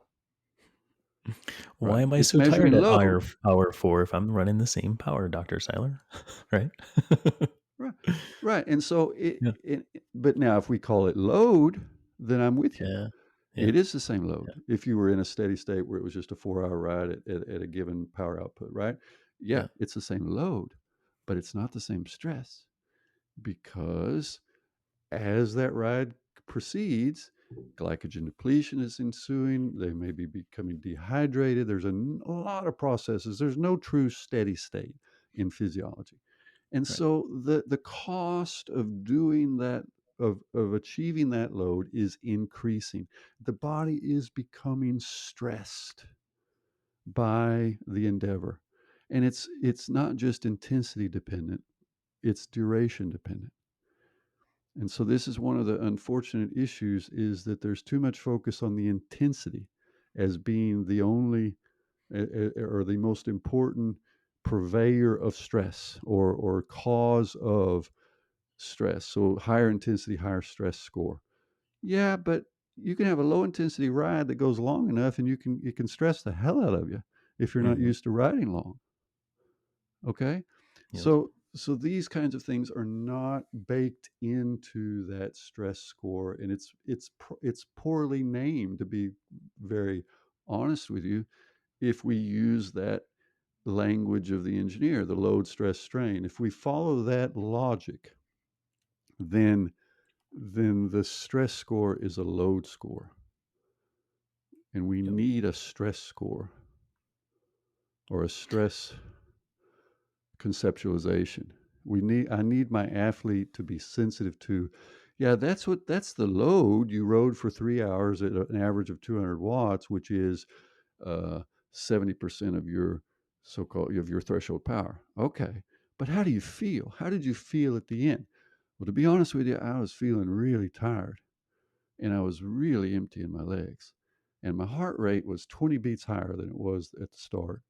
S1: Why
S2: right?
S1: am I
S2: It's
S1: so tired
S2: measuring
S1: at
S2: load.
S1: hour 4 if I'm running the same power, Dr. Seiler? Right?
S2: Right. Right. And so
S1: Yeah.
S2: but now if we call it load, then I'm with you.
S1: Yeah. Yeah.
S2: It is the same
S1: Yeah.
S2: load. If you were in a steady state where it was just a 4-hour ride at a given power output, right? Yeah,
S1: Yeah.
S2: it's the same load, but it's not the same stress because as that ride proceeds, glycogen depletion is ensuing. They may be becoming dehydrated. There's a lot of processes. There's no true steady state in physiology. And
S1: Right.
S2: so the cost of doing that, of achieving that load is increasing. The body is becoming stressed by the endeavor. And it's not just intensity dependent, it's duration dependent. And so this is one of the unfortunate issues is that there's too much focus on the intensity as being the only or the most important purveyor of stress or cause of stress. So higher intensity, higher stress score. Yeah, but you can have a low intensity ride that goes long enough and it can stress the hell out of you if you're not
S1: Mhm.
S2: used to riding long. Okay?
S1: Yes.
S2: So these kinds of things are not baked into that stress score, and it's poorly named, to be very honest with you, if we use that language of the engineer, the load, stress, strain. If we follow that logic, then the stress score is a load score, and we
S1: Yep.
S2: need a stress score or a stress conceptualization. I need my athlete to be sensitive to, yeah, that's the load you rode for 3 hours at an average of 200 watts, which is uh, 70% of your so-called of your threshold power. Okay, but how do you feel? How did you feel at the end? Well, to be honest with you, I was feeling really tired, and I was really empty in my legs, and my heart rate was 20 beats higher than it was at the start.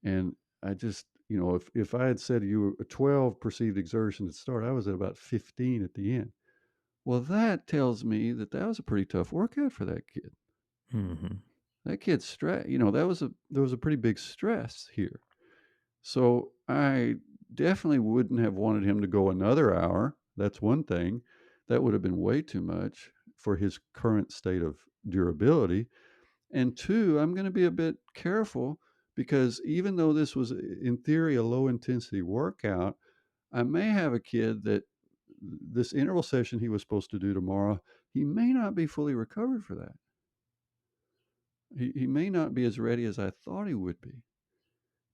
S2: And I just, if I had said to you a 12 perceived exertion at the start, I was at about 15 at the end. Well, that tells me that that was a pretty tough workout for that kid.
S1: Mhm.
S2: That kid's stress. There was a pretty big stress here. So I definitely wouldn't have wanted him to go another hour. That's one thing. That would have been way too much for his current state of durability. And two, I'm going to be a bit careful because even though this was, in theory, a low intensity workout, I may have a kid that this interval session he was supposed to do tomorrow, he may not be fully recovered for that. He may not be as ready as I thought he would be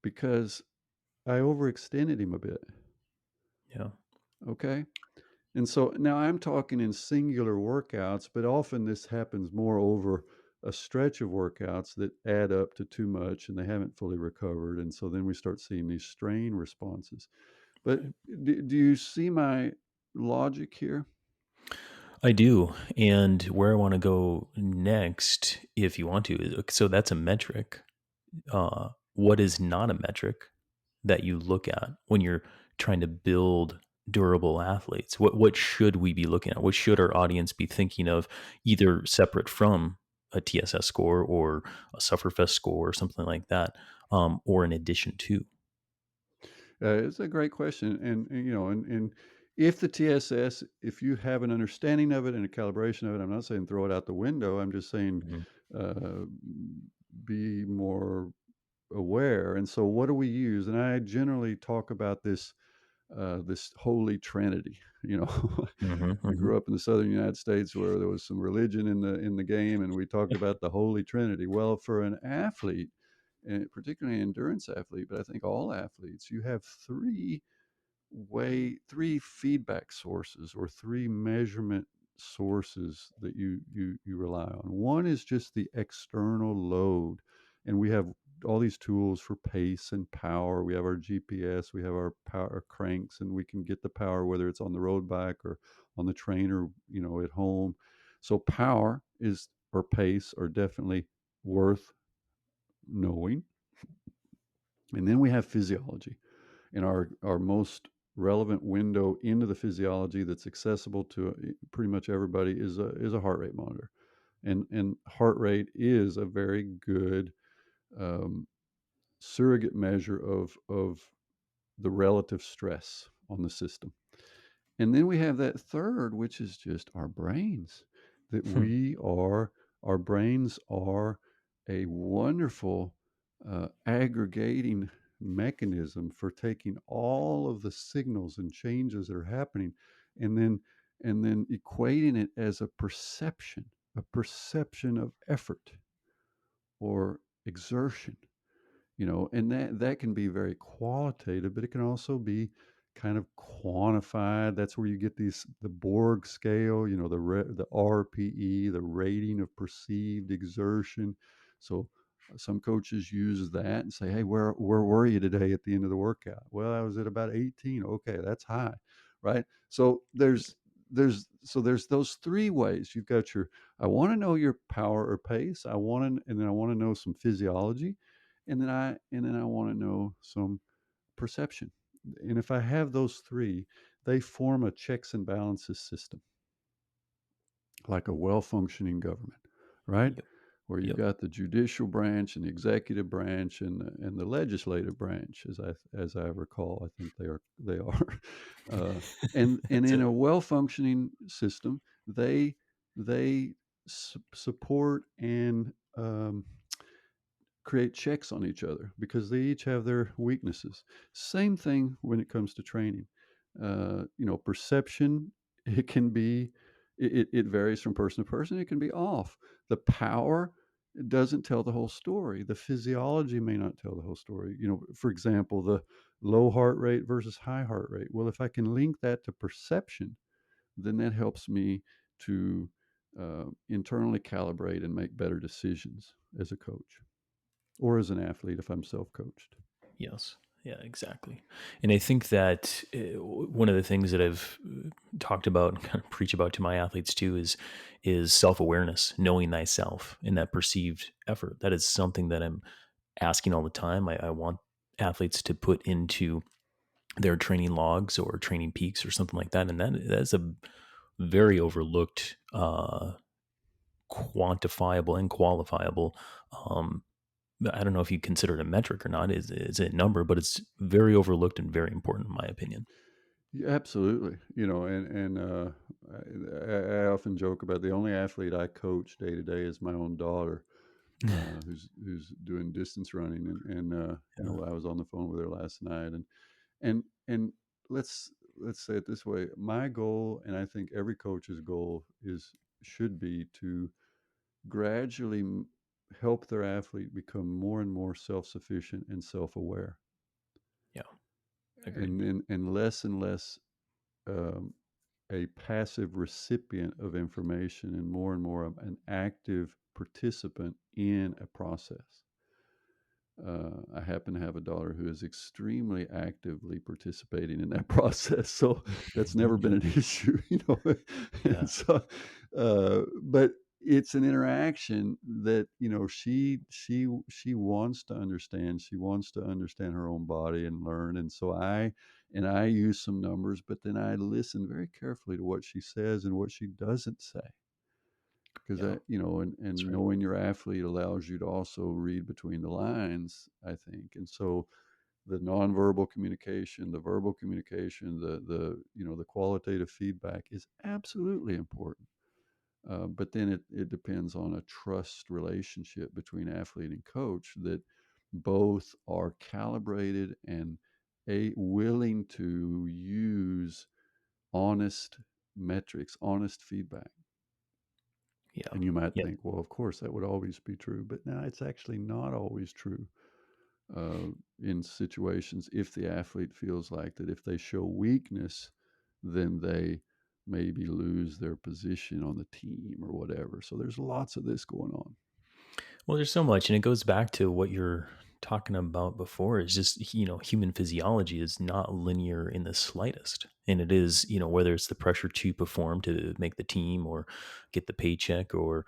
S2: because I overextended him a bit.
S1: Yeah.
S2: Okay. And so now I'm talking in singular workouts, but often this happens more over a stretch of workouts that add up to too much and they haven't fully recovered. And so then we start seeing these strain responses. But
S1: Right.
S2: do you see my logic here?
S1: I do. And where I want to go next, if you want to, so that's a metric. What is not a metric that you look at when you're trying to build durable athletes? What should we be looking at? What should our audience be thinking of, either separate from a TSS score or a Sufferfest score or something like that, or in addition to?
S2: It's a great question, and if the TSS, if you have an understanding of it and a calibration of it, I'm not saying throw it out the window. I'm just saying
S1: Mhm.
S2: uh, be more aware. And so, what do we use? And I generally talk about this Holy Trinity. You know,
S1: Mhm,
S2: I
S1: mhm.
S2: grew up in the southern United States where there was some religion in the game, and we talked about the Holy Trinity. Well, for an athlete, and particularly an endurance athlete, but I think all athletes, you have three feedback sources or three measurement sources that you rely on. One is just the external load, and we have all these tools for pace and power. We have our GPS, we have our power cranks, and we can get the power whether it's on the road bike or on the trainer, at home. So power is or pace are definitely worth knowing. And then we have physiology. And our most relevant window into the physiology that's accessible to pretty much everybody is a heart rate monitor, and heart rate is a very good um, surrogate measure of the relative stress on the system. And then we have that third, which is just our brains, that
S1: Hmm.
S2: our brains are a wonderful aggregating mechanism for taking all of the signals and changes that are happening and then equating it as a perception of effort or exertion, and that can be very qualitative, but it can also be kind of quantified. That's where you get the Borg scale, the RPE, the rating of perceived exertion. So some coaches use that and say, hey, where were you today at the end of the workout? Well, I was at about 18. Okay, that's high, right? So there's those three ways. You've got your, I want to know your power or pace. And then I want to know some physiology, and then I want to know some perception. And if I have those three, they form a checks and balances system, like a well-functioning government, right?
S1: Yep.
S2: Where you've
S1: Yep.
S2: got the judicial branch and the executive branch and the legislative branch, as I recall. I think they are, uh, and
S1: That's
S2: in
S1: it.
S2: a well-functioning system, they support and create checks on each other because they each have their weaknesses. Same thing when it comes to training. Perception, it can be, it varies from person to person. It can be off. The power doesn't tell the whole story. The physiology may not tell the whole story. For example, the low heart rate versus high heart rate. Well, if I can link that to perception, then that helps me to internally calibrate and make better decisions as a coach or as an athlete if I'm self-coached.
S1: Yes. Yeah, exactly. And I think that one of the things that I've talked about and kind of preach about to my athletes too is self-awareness, knowing thyself in that perceived effort. That is something that I'm asking all the time. I want athletes to put into their training logs or training peaks or something like that. And that's a very overlooked, quantifiable and qualifiable Um, I don't know if you consider it a metric or not. Is it a number? But it's very overlooked and very important, in my opinion.
S2: Yeah, absolutely. I often joke about the only athlete I coach day to day is my own daughter, who's doing distance running,
S1: Yeah,
S2: I was on the phone with her last night, and let's say it this way: my goal, and I think every coach's goal is should be to gradually help their athlete become more and more self-sufficient and self-aware,
S1: yeah, agreed.
S2: and less um, a passive recipient of information and more of an active participant in a process. I happen to have a daughter who is extremely actively participating in that process, so that's never been
S1: Yeah,
S2: an issue,
S1: yeah,
S2: And so, but it's an interaction that she wants to understand. She wants to understand her own body and learn, and I use some numbers, but then I listen very carefully to what she says and what she doesn't say. Because
S1: yeah. That's
S2: and
S1: right.
S2: knowing your athlete allows you to also read between the lines, I think. And so the nonverbal communication, the verbal communication, the qualitative feedback is absolutely important. But then it depends on a trust relationship between athlete and coach that both are calibrated and willing to use honest metrics, honest feedback.
S1: Yeah,
S2: And you might
S1: yeah.
S2: think, well, of course, that would always be true. But no, it's actually not always true uh, in situations if the athlete feels like that if they show weakness, then they maybe lose their position on the team or whatever. So there's lots of this going on.
S1: Well, there's so much, and it goes back to what you're talking about before. Is just human physiology is not linear in the slightest, and it is whether it's the pressure to perform to make the team or get the paycheck or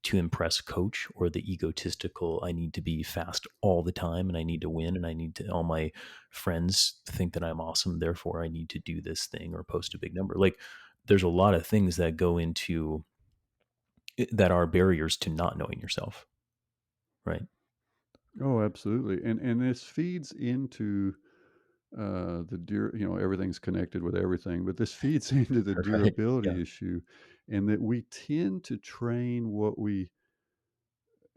S1: to impress coach or the egotistical. I need to be fast all the time, and I need to win, and I need to all my friends think that I'm awesome. Therefore, I need to do this thing or post a big number. Like there's a lot of things that go into that are barriers to not knowing yourself, right?
S2: Oh, absolutely. And this feeds into everything's connected with everything, but this feeds into the
S1: Right. Yeah.
S2: durability issue, and that we tend to train what we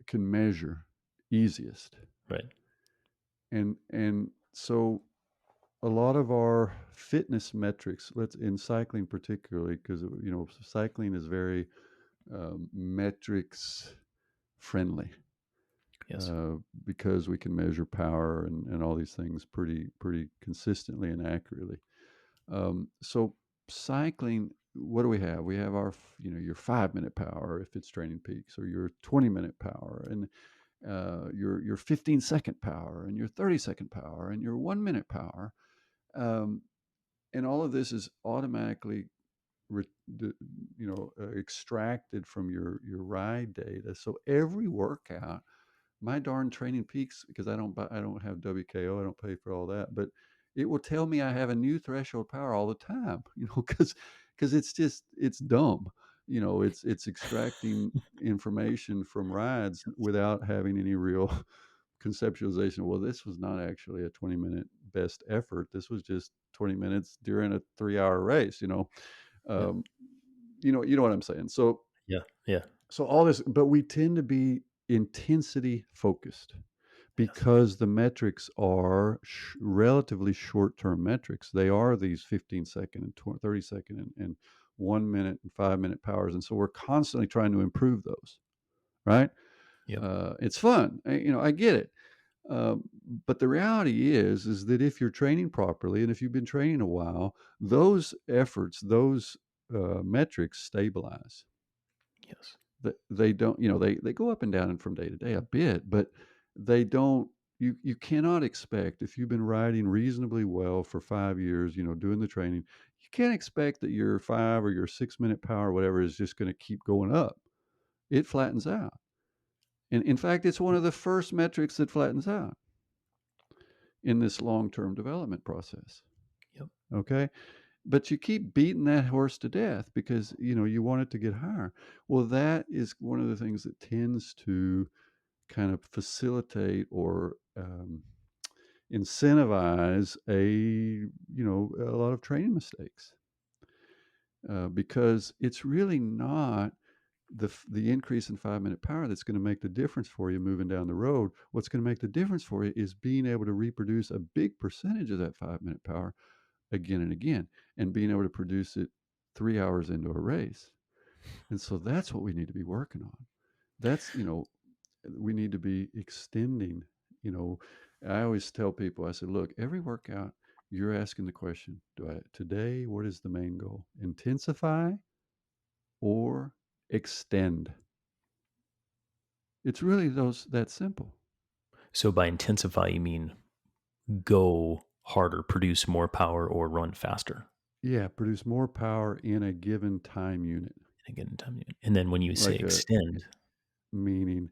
S2: can measure easiest.
S1: Right.
S2: And so a lot of our fitness metrics, let's in cycling particularly, because cycling is very metrics friendly,
S1: Yes.
S2: uh, because we can measure power and all these things pretty consistently and accurately. So cycling, what do we have? We have your 5 minute power if it's training peaks, or your 20-minute power, and your 15-second power, and your 30-second power, and your 1 minute power. Um, and all of this is automatically re- d- extracted from your ride data. So every workout, my darn training peaks, because I don't have WKO, I don't pay for all that, but it will tell me I have a new threshold power all the time, because it's dumb. It's extracting information from rides without having any real conceptualization. Well, this was not actually a 20-minute best effort. This was just 20 minutes during a 3-hour race.
S1: Yeah.
S2: Um, you know what I'm saying. So
S1: Yeah. Yeah.
S2: all this, but we tend to be intensity focused
S1: Yes.
S2: because the metrics are relatively short-term metrics. They are these 15-second and 30-second and 1 minute and 5-minute powers, and so we're constantly trying to improve those. Right?
S1: Yep.
S2: It's fun. I get it. Um, but the reality is that if you're training properly and if you've been training a while, those efforts, those metrics stabilize.
S1: Yes.
S2: They don't, they go up and down and from day to day a bit, but they don't. You cannot expect, if you've been riding reasonably well for 5 years, doing the training, you can't expect that your 5 or your 6 minute power, or whatever, is just going to keep going up. It flattens out. And in fact, it's one of the first metrics that flattens out in this long-term development process.
S1: Yep.
S2: Okay. But you keep beating that horse to death because you want it to get higher. Well, that is one of the things that tends to kind of facilitate or incentivize a lot of training mistakes, because it's really not the increase in 5-minute power that's going to make the difference for you moving down the road. What's going to make the difference for you is being able to reproduce a big percentage of that 5-minute power again and again, and being able to produce it 3 hours into a race. And so that's what we need to be working on. That's, we need to be extending, you know, I always tell people, I said, look, every workout, you're asking the question, today, what is the main goal? Intensify or extend? It's really that simple.
S1: So by intensify, you mean go harder, produce more power, or run faster.
S2: Yeah, produce more power in a given time unit.
S1: Again, time. And then when you say
S2: Like
S1: extend,
S2: meaning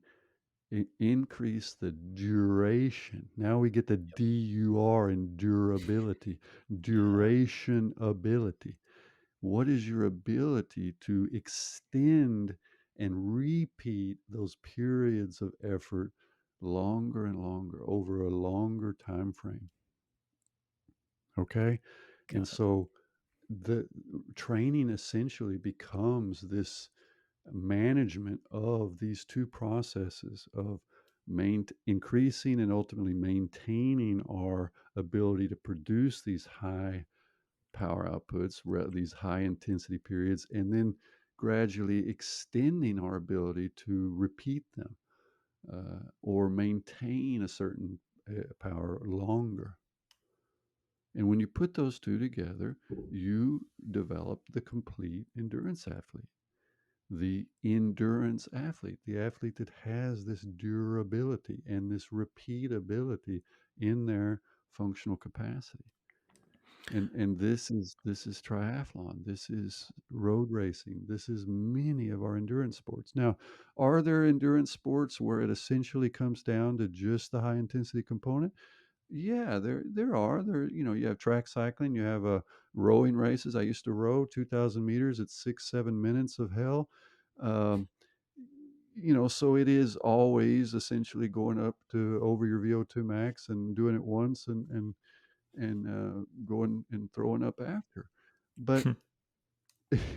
S2: increase the duration. Now we get the DUR in durability,
S1: yeah,
S2: duration ability. What is your ability to extend and repeat those periods of effort longer and longer over a longer time frame? Okay. And
S1: got it.
S2: so the training essentially becomes this management of these two processes of increasing and ultimately maintaining our ability to produce these high power outputs, these high intensity periods, and then gradually extending our ability to repeat them, or maintain a certain power longer. And when you put those two together, you develop the complete endurance athlete, the athlete that has this durability and this repeatability in their functional capacity. And this is triathlon, this is road racing, this is many of our endurance sports. Now, are there endurance sports where it essentially comes down to just the high intensity component? Yeah, there are. You have track cycling, you have rowing races. I used to row 2,000 meters at 6-7 minutes of hell. Um, so it is always essentially going up to over your VO2 max and doing it once and going and throwing up after. But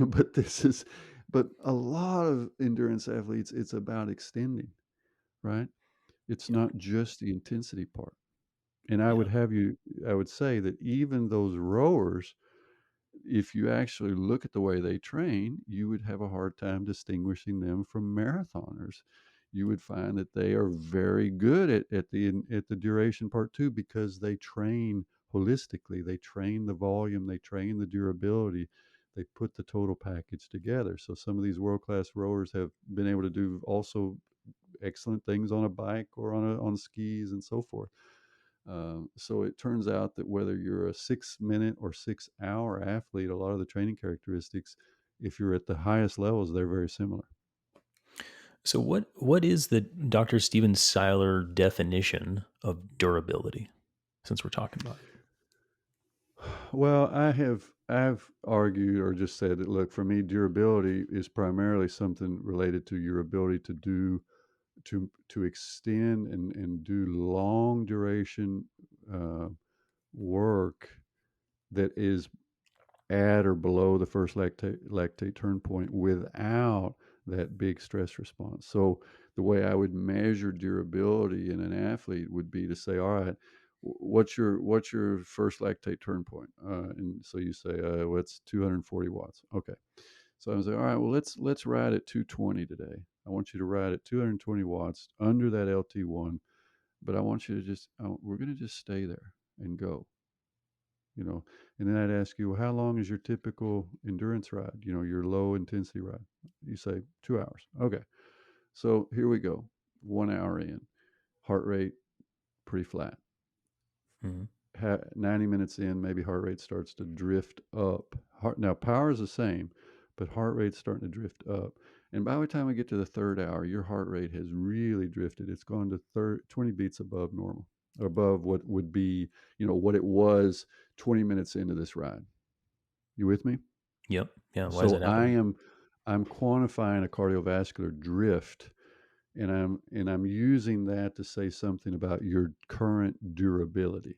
S2: but this is but a lot of endurance athletes, it's about extending, right? It's
S1: Yeah,
S2: not just the intensity part. And
S1: yeah.
S2: I would say that even those rowers, if you actually look at the way they train, you would have a hard time distinguishing them from marathoners. You would find that they are very good at the duration part too, because they train holistically. They train the volume, they train the durability, they put the total package together. So some of these world class rowers have been able to do also excellent things on a bike or on skis and so forth. So it turns out that whether you're a 6 minute or 6 hour athlete, a lot of the training characteristics, if you're at the highest levels, they're very similar.
S1: So what is the Dr. Steven Seiler definition of durability? Since we're talking about it.
S2: Well, I've argued or just said that, look, for me, durability is primarily something related to your ability to extend and do long duration uh, work that is at or below the first lactate turn point without that big stress response. So the way I would measure durability in an athlete would be to say, all right, what's your first lactate turn point? And so you say, well, it's 240 watts. Okay. So I was like, all right, well, let's ride at 220 today. I want you to ride at 220 watts under that LT1, but I want you to we're going to just stay there and go, you know. And then I'd ask you, well, how long is your typical endurance ride, your low intensity ride? You say 2 hours. Okay. So here we go. 1 hour in, heart rate pretty flat.
S1: Mhm.
S2: 90 minutes in, maybe heart rate starts to drift up. Now, power is the same, but heart rate's starting to drift up. And by the time we get to the third hour, your heart rate has really drifted. It's gone to 20 beats above normal, above what would be, what it was 20 minutes into this ride. You with me?
S1: Yep. Yeah. Why is
S2: So
S1: that happening?
S2: I'm quantifying a cardiovascular drift and I'm using that to say something about your current durability,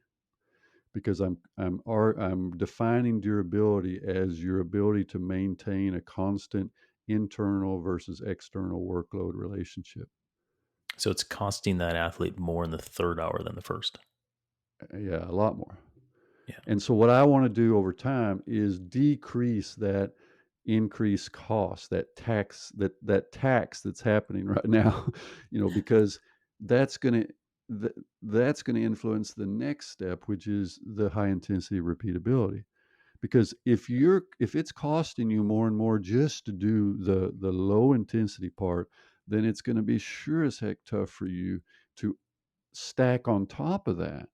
S2: because I'm defining durability as your ability to maintain a constant internal versus external workload relationship.
S1: So it's costing that athlete more in the third hour than the first.
S2: Yeah, a lot more.
S1: Yeah.
S2: And so what I want to do over time is decrease that increased cost, that tax that's happening right now, because that's going to that's going to influence the next step, which is the high intensity repeatability. Because if it's costing you more and more just to do the low intensity part, then it's going to be sure as heck tough for you to stack on top of that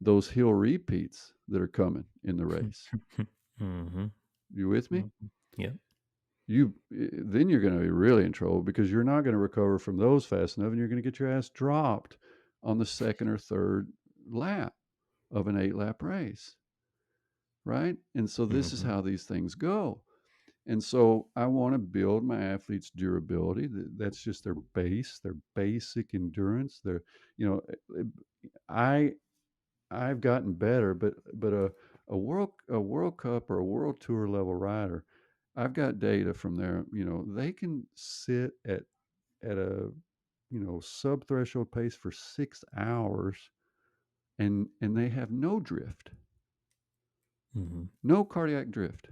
S2: those hill repeats that are coming in the race.
S1: hmm
S2: You with me?
S1: Yeah.
S2: Then you're going to be really in trouble, because you're not going to recover from those fast enough, and you're going to get your ass dropped on the second or third lap of an 8-lap race, right? And so this is
S1: hmm
S2: how these things go. And so I want to build my athletes' durability. That's just their base, their basic endurance. You know, I I've gotten better, but a World Cup or a World Tour level rider, I've got data from there. They can sit at a sub threshold pace for 6 hours, and they have no drift,
S1: hmm
S2: no cardiac drift.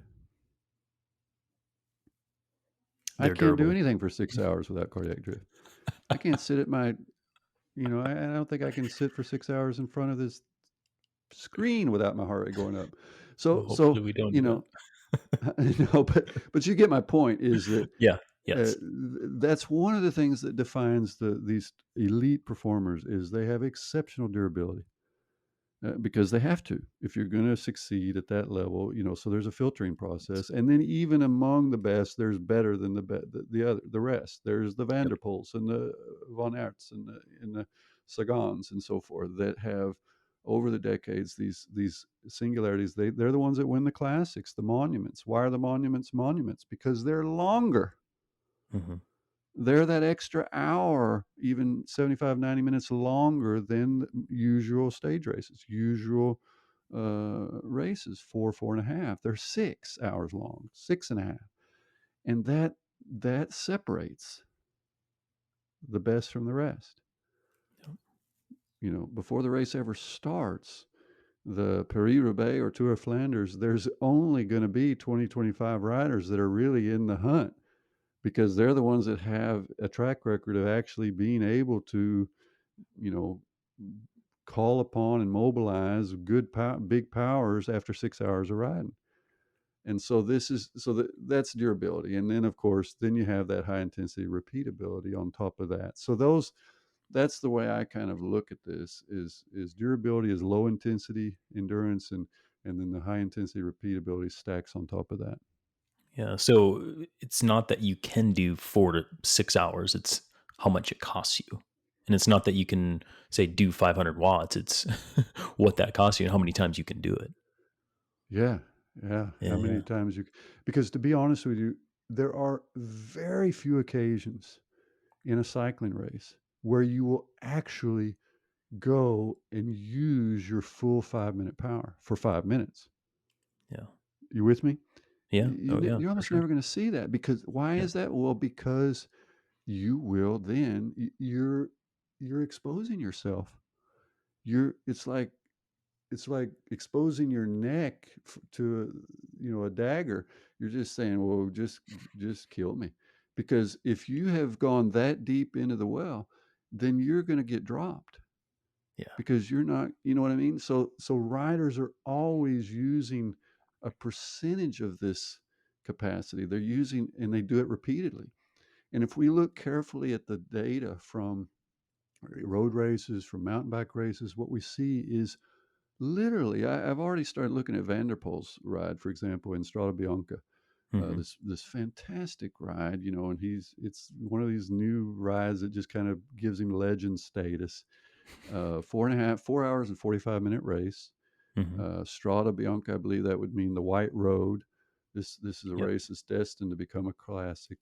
S2: I
S1: They're
S2: can't do
S1: durable.
S2: anything for 6 hours without cardiac drift. I can't sit at my I don't think I can sit for 6 hours in front of this screen without my heart rate going up.
S1: Well,
S2: So
S1: hopefully
S2: so
S1: we don't
S2: you
S1: do that.
S2: know no, but you get my point, is that
S1: Yeah. Yes.
S2: that's one of the things that defines these elite performers, is they have exceptional durability. Because they have to, if you're going to succeed at that level. So there's a filtering process, and then even among the best, there's better than the rest. There's the
S1: Yep.
S2: Vanderpools and the von Aerts and the Sagans and so forth, that have over the decades these singularities. They're the ones that win the classics, the monuments. Why are the monuments? Because they're longer.
S1: hmm
S2: They're that extra hour, even 75, 90 minutes longer than usual stage races, usual races, 4.5. They're 6 hours long, 6.5. And that separates the best from the rest.
S1: Yep.
S2: Before the race ever starts, the Paris-Roubaix or Tour of Flanders, there's only going to be 20, 25 riders that are really in the hunt, because they're the ones that have a track record of actually being able to, you know, call upon and mobilize big powers after 6 hours of riding. And so that's durability. And then, of course, then you have that high intensity repeatability on top of that. So that's the way I kind of look at this, is durability is low intensity endurance, and then the high intensity repeatability stacks on top of that.
S1: Yeah. So it's not that you can do 4 to 6 hours. It's how much it costs you. And it's not that you can say do 500 watts. It's what that costs you and how many times you can do it.
S2: Yeah, yeah. How many
S1: Yeah.
S2: times because, to be honest with you, there are very few occasions in a cycling race where you will actually go and use your full 5-minute power for 5 minutes.
S1: Yeah.
S2: You with me?
S1: Yeah. Oh, yeah,
S2: You're
S1: for
S2: almost
S1: sure.
S2: never going to see that, because why
S1: Yeah.
S2: is that? Well, because you will then you're exposing yourself. It's like exposing your neck to a dagger. You're just saying, well, just kill me, because if you have gone that deep into the well, then you're going to get dropped,
S1: Yeah.
S2: because you're not, you know what I mean? So riders are always using a percentage of this capacity. They're using, and they do it repeatedly. And if we look carefully at the data from road races, from mountain bike races, what we see is literally, I've already started looking at Vanderpool's ride, for example, in Strada Bianca.
S1: hmm
S2: This fantastic ride, and it's one of these new rides that just kind of gives him legend status. 4 hours and 45-minute race.
S1: hmm
S2: Strada Bianca, I believe that would mean the White Road. This is a
S1: Yep.
S2: race that's destined to become a classic,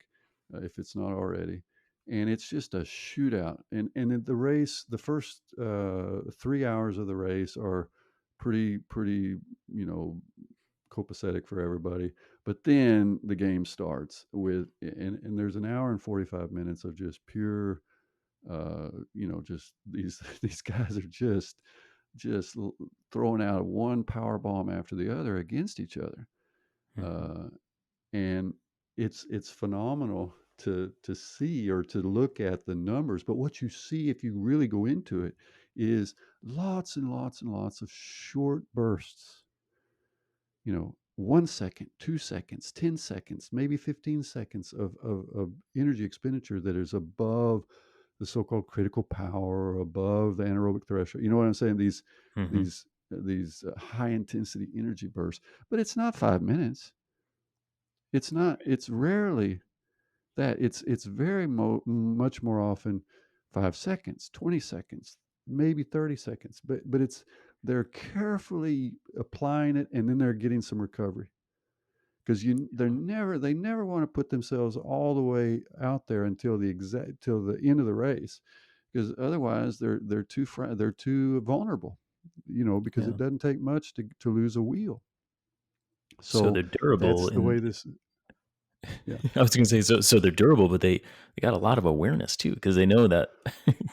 S2: if it's not already. and it's just a shootout. And in the race, the first 3 hours of the race are pretty, you know, copacetic for everybody. But then the game starts with, and there's an hour and 45 minutes of just pure, just these these guys are just throwing out one power bomb after the other against each other.
S1: Mhm.
S2: Uh, and it's phenomenal to see or to look at the numbers. But what you see if you really go into it is lots and lots and lots of short bursts. 1 second, 2 seconds, 10 seconds, maybe 15 seconds of energy expenditure that is above the so-called critical power, above the anaerobic threshold. You know what I'm saying?
S1: Mhm.
S2: These high intensity energy bursts, but it's not 5 minutes. It's not. It's rarely that. It's very much more often 5 seconds, 20 seconds, maybe 30 seconds. But they're carefully applying it, and then they're getting some recovery because they never want to put themselves all the way out there until till the end of the race, because otherwise they're too vulnerable, because it
S1: Yeah.
S2: doesn't take much to lose a wheel.
S1: So
S2: So
S1: they're durable
S2: that's the
S1: and
S2: way this. Yeah.
S1: I was gonna say, so they're durable, but they got a lot of awareness too, because they know that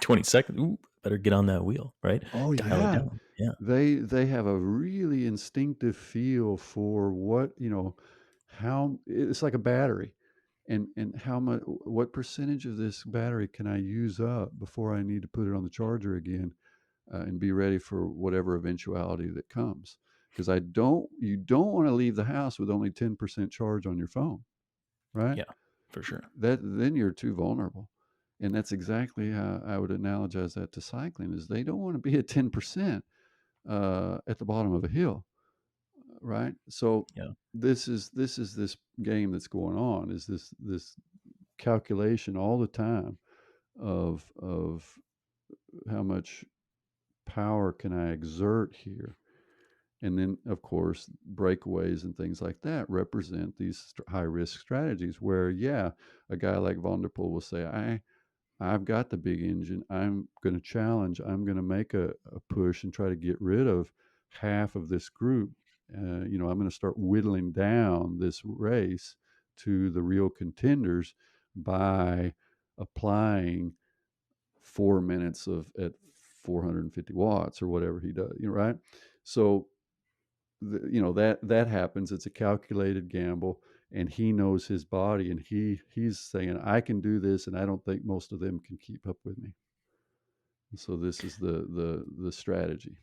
S1: 20 seconds, "Ooh, better get on that wheel," right?
S2: Oh
S1: Dial it
S2: yeah.
S1: down. Yeah.
S2: They have a really instinctive feel for how it's like a battery, and how much what percentage of this battery can I use up before I need to put it on the charger again, and be ready for whatever eventuality that comes. Because I don't you don't want to leave the house with only 10% charge on your phone, right?
S1: Yeah, for sure.
S2: That then you're too vulnerable. And that's exactly how I would analogize that to cycling is they don't want to be at 10% at the bottom of a hill, right? So
S1: Yeah.
S2: this game that's going on is this calculation all the time of how much power can I exert here. And then, of course, breakaways and things like that represent these high risk strategies where, yeah, a guy like Vanderpool will say, I've got the big engine. I'm going to challenge. I'm going to make a push and try to get rid of half of this group. I'm going to start whittling down this race to the real contenders by applying 4 minutes of at 450 watts or whatever he does. Right? So that happens. It's a calculated gamble, and he knows his body, and he's saying, I can do this, and I don't think most of them can keep up with me. So this is the strategy.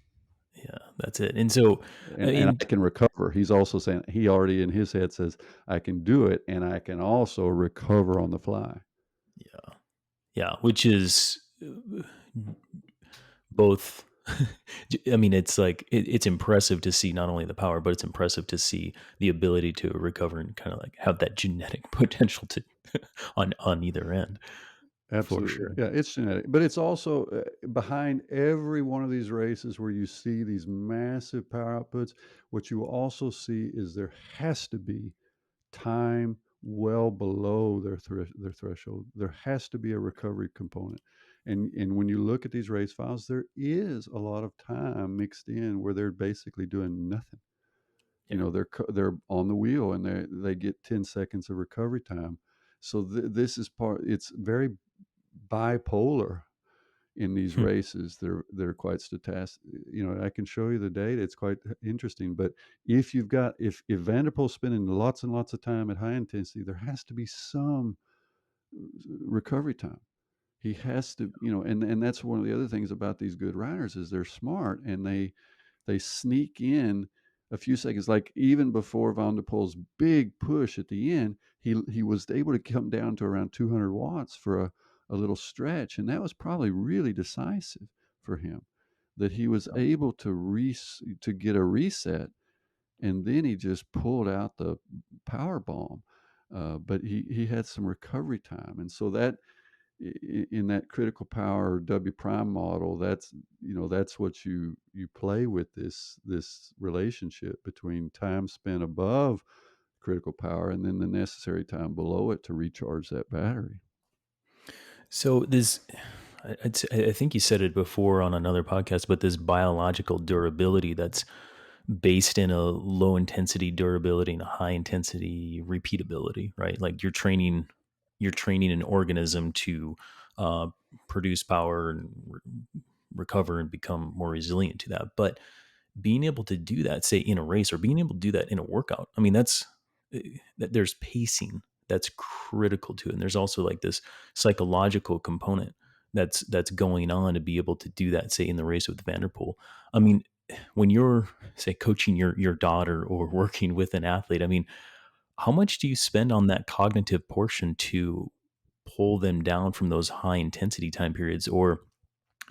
S1: Yeah, that's it. And so,
S2: And I
S1: and
S2: can recover. He's also saying he already in his head says, I can do it, and I can also recover on the fly.
S1: yeah, yeah, which is both. I mean, it's like it's impressive to see not only the power, but it's impressive to see the ability to recover and kind of like have that genetic potential to on either end, for
S2: Absolutely.
S1: sure.
S2: Yeah, it's genetic. But it's also behind every one of these races where you see these massive power outputs, what you will also see is there has to be time well below their threshold. There has to be a recovery component. And when you look at these race files, there is a lot of time mixed in where they're basically doing nothing.
S1: Yeah.
S2: They're on the wheel, and they get 10 seconds of recovery time. So this is it's very bipolar in these
S1: Hmm.
S2: races. They're quite stochastic. I can show you the data. It's quite interesting. But if Vanderpool's spending lots and lots of time at high intensity, there has to be some recovery time. He has to, and that's one of the other things about these good riders is they're smart, and they sneak in a few seconds. Like even before Van der Poel's big push at the end, he was able to come down to around 200 watts for a little stretch, and that was probably really decisive for him. That he was able to get a reset, and then he just pulled out the power bomb. But he had some recovery time, and so that in that critical power W prime model, that's what you play with this relationship between time spent above critical power and then the necessary time below it to recharge that battery.
S1: So this, I think you said it before on another podcast, but this biological durability that's based in a low intensity durability and a high intensity repeatability, right? Like you're training an organism to uh, produce power and recover and become more resilient to that. But being able to do that, say in a race, or being able to do that in a workout, I mean, there's pacing that's critical to it. And there's also like this psychological component that's going on to be able to do that, say in the race with Vanderpool. I mean, when you're say coaching your daughter or working with an athlete, I mean, how much do you spend on that cognitive portion to pull them down from those high intensity time periods? Or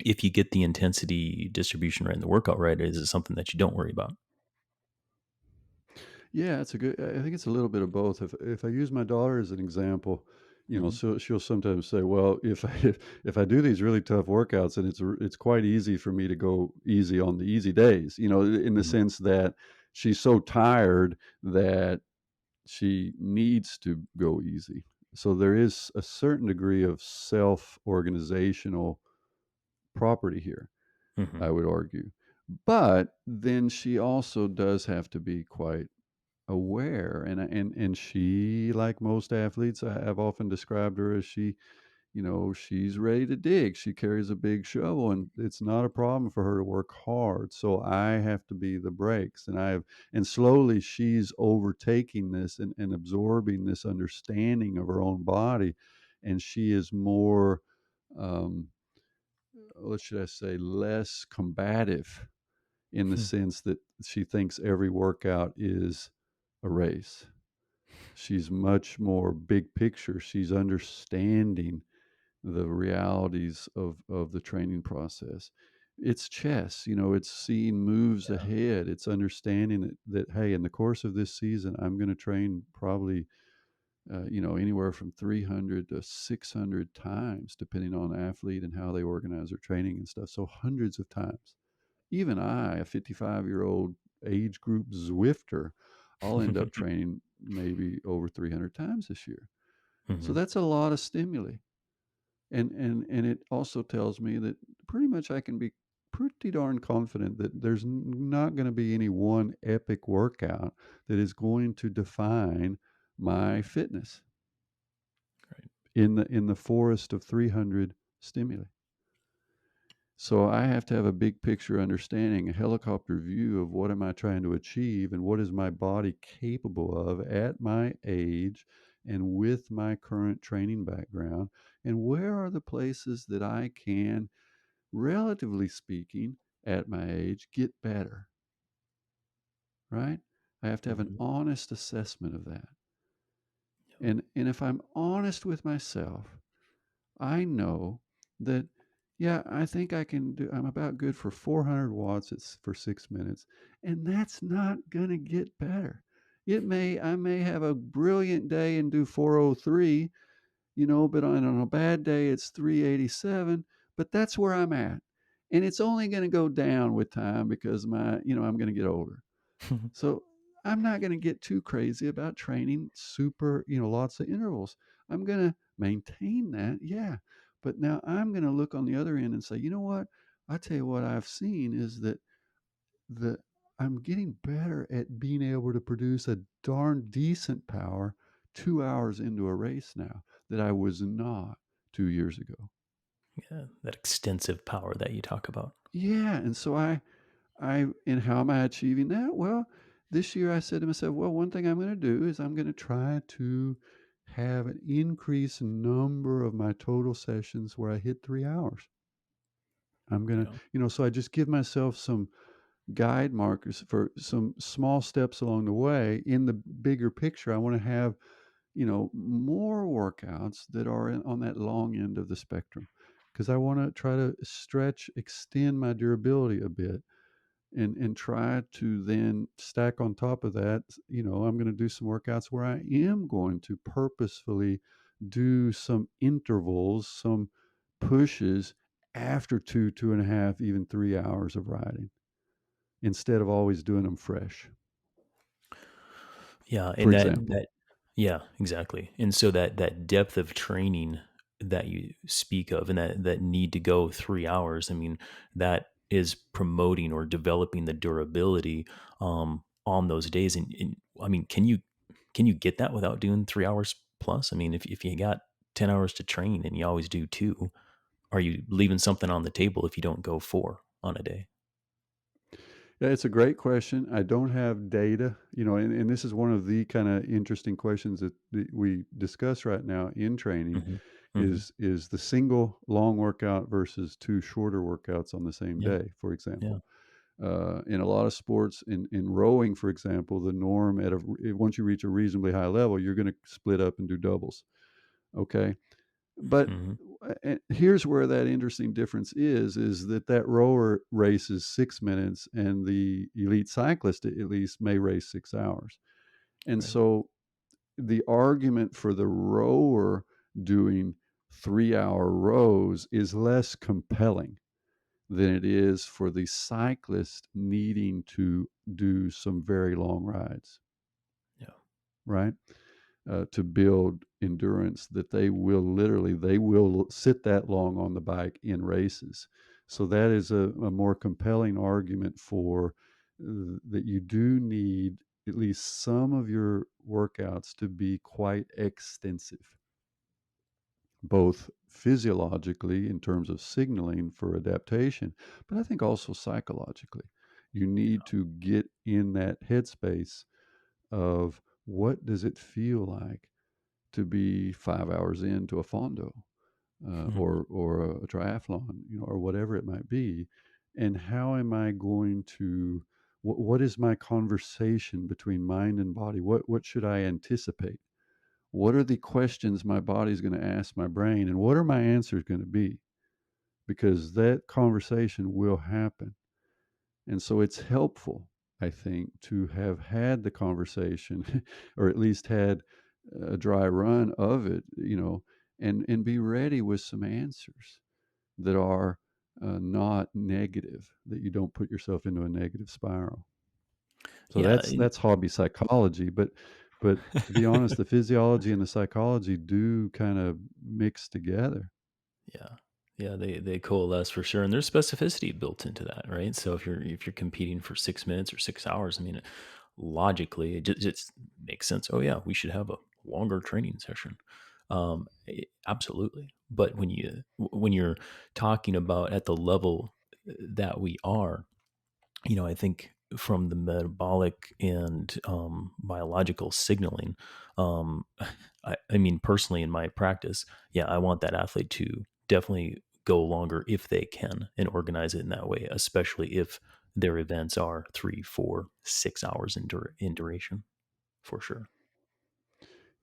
S1: if you get the intensity distribution right in the workout right, is it something that you don't worry about?
S2: Yeah, it's a good. I think it's a little bit of both. If I use my daughter as an example,
S1: Hmm.
S2: so she'll sometimes say, "Well, if I if I do these really tough workouts, and it's quite easy for me to go easy on the easy days." In the
S1: Hmm.
S2: sense that she's so tired that she needs to go easy. So there is a certain degree of self-organizational property here,
S1: Hmm.
S2: I would argue. But then she also does have to be quite aware, and she, like most athletes, I've often described her as she's ready to dig. She carries a big shovel, and it's not a problem for her to work hard. So I have to be the brakes, and slowly she's overtaking this and absorbing this understanding of her own body, and she is more, um, what should I say, less combative in the sense that she thinks every workout is a race. She's much more big picture. She's understanding the realities of the training process. It's chess, it's seeing moves
S1: Yeah.
S2: ahead. It's understanding that hey, in the course of this season, I'm going to train probably anywhere from 300 to 600 times, depending on athlete and how they organize their training and stuff. So hundreds of times. Even I, a 55-year-old age group Zwifter, I'll end up training maybe over 300 times this year. So
S1: Hmm.
S2: that's a lot of stimuli. And it also tells me that pretty much I can be pretty darn confident that there's not going to be any one epic workout that is going to define my fitness
S1: Right.
S2: in the forest of 300 stimuli. So I have to have a big picture understanding, a helicopter view of what am I trying to achieve and what is my body capable of at my age and with my current training background, and where are the places that I can, relatively speaking, at my age, get better, right? I have to have an
S1: Hmm.
S2: honest assessment of that.
S1: Yep.
S2: And if I'm honest with myself, I know that, yeah, I think I'm about good for 400 watts for 6 minutes. And that's not going to get better. I may have a brilliant day and do 403, but on a bad day, it's 387. But that's where I'm at. And it's only going to go down with time because I'm going to get older. So I'm not going to get too crazy about training super, lots of intervals. I'm going to maintain that, yeah. But now I'm going to look on the other end and say, you know what? I tell you what I've seen is that the I'm getting better at being able to produce a darn decent power 2 hours into a race now that I was not 2 years ago.
S1: Yeah, that extensive power that you talk about.
S2: Yeah, and so and how am I achieving that? Well, this year I said to myself, well, one thing I'm going to do is I'm going to try to have an increased number of my total sessions where I hit 3 hours. I'm going to,
S1: Yeah.
S2: so I just give myself some guide markers for some small steps along the way. In the bigger picture, I want to have, more workouts that are on that long end of the spectrum because I want to try to extend my durability a bit and try to then stack on top of that. I'm going to do some workouts where I am going to purposefully do some intervals, some pushes after 2.5, even 3 hours of riding instead of always doing them fresh,
S1: Yeah,
S2: for
S1: and that
S2: example.
S1: that yeah, exactly. And so that depth of training that you speak of and that need to go 3 hours, I mean, that is promoting or developing the durability on those days. And I mean, can you get that without doing 3 hours plus? I mean, if you got 10 hours to train and you always do two, are you leaving something on the table if you don't go four on a day?
S2: Yeah, it's a great question. I don't have data, and this is one of the kind of interesting questions that we discuss right now in training
S1: Hmm. Hmm.
S2: is the single long workout versus two shorter workouts on the same
S1: Yeah.
S2: day, for
S1: Yeah.
S2: example. In a lot of sports, in rowing, for example, the norm once you reach a reasonably high level, you're going to split up and do doubles. Okay, but
S1: Hmm.
S2: here's where that interesting difference is that rower races 6 minutes, and the elite cyclist at least may race 6 hours. And
S1: Right.
S2: so the argument for the rower doing 3 hour rows is less compelling than it is for the cyclist needing to do some very long rides,
S1: Yeah.
S2: right? To build endurance that they will sit that long on the bike in races. So that is a more compelling argument for that you do need at least some of your workouts to be quite extensive, both physiologically in terms of signaling for adaptation, but I think also psychologically. You need to get in that headspace of what does it feel like to be 5 hours into a fondo,
S1: Mhm.
S2: or a triathlon, or whatever it might be, and how am I going to? What is my conversation between mind and body? What should I anticipate? What are the questions my body's going to ask my brain, and what are my answers going to be? Because that conversation will happen, and so it's helpful, I think, to have had the conversation, or at least had a dry run of it, and be ready with some answers that are not negative, that you don't put yourself into a negative spiral. So
S1: Yeah.
S2: that's hobby psychology, but to be honest, the physiology and the psychology do kind of mix together.
S1: Yeah. Yeah, they coalesce for sure, and there's specificity built into that, right? So if you're competing for 6 minutes or 6 hours, I mean, logically, it just makes sense. Oh yeah, we should have a longer training session. Absolutely. But when you're talking about at the level that we are, I think from the metabolic and biological signaling, um, I mean, personally, in my practice, yeah, I want that athlete to definitely go longer if they can and organize it in that way, especially if their events are 3, 4, 6 hours in duration, for sure.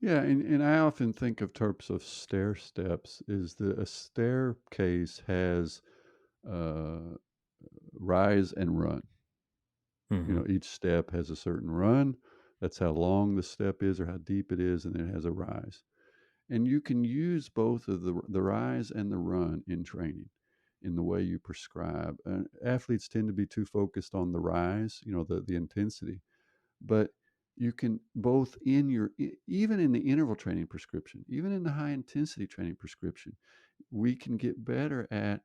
S2: Yeah, and I often think of terms of stair steps. Is that a staircase has uh, rise and run.
S1: Hmm.
S2: Each step has a certain run. That's how long the step is or how deep it is, and then it has a rise. And you can use both of the rise and the run in training in the way you prescribe. Athletes tend to be too focused on the rise, the intensity, but you can both even in the interval training prescription, even in the high intensity training prescription, we can get better at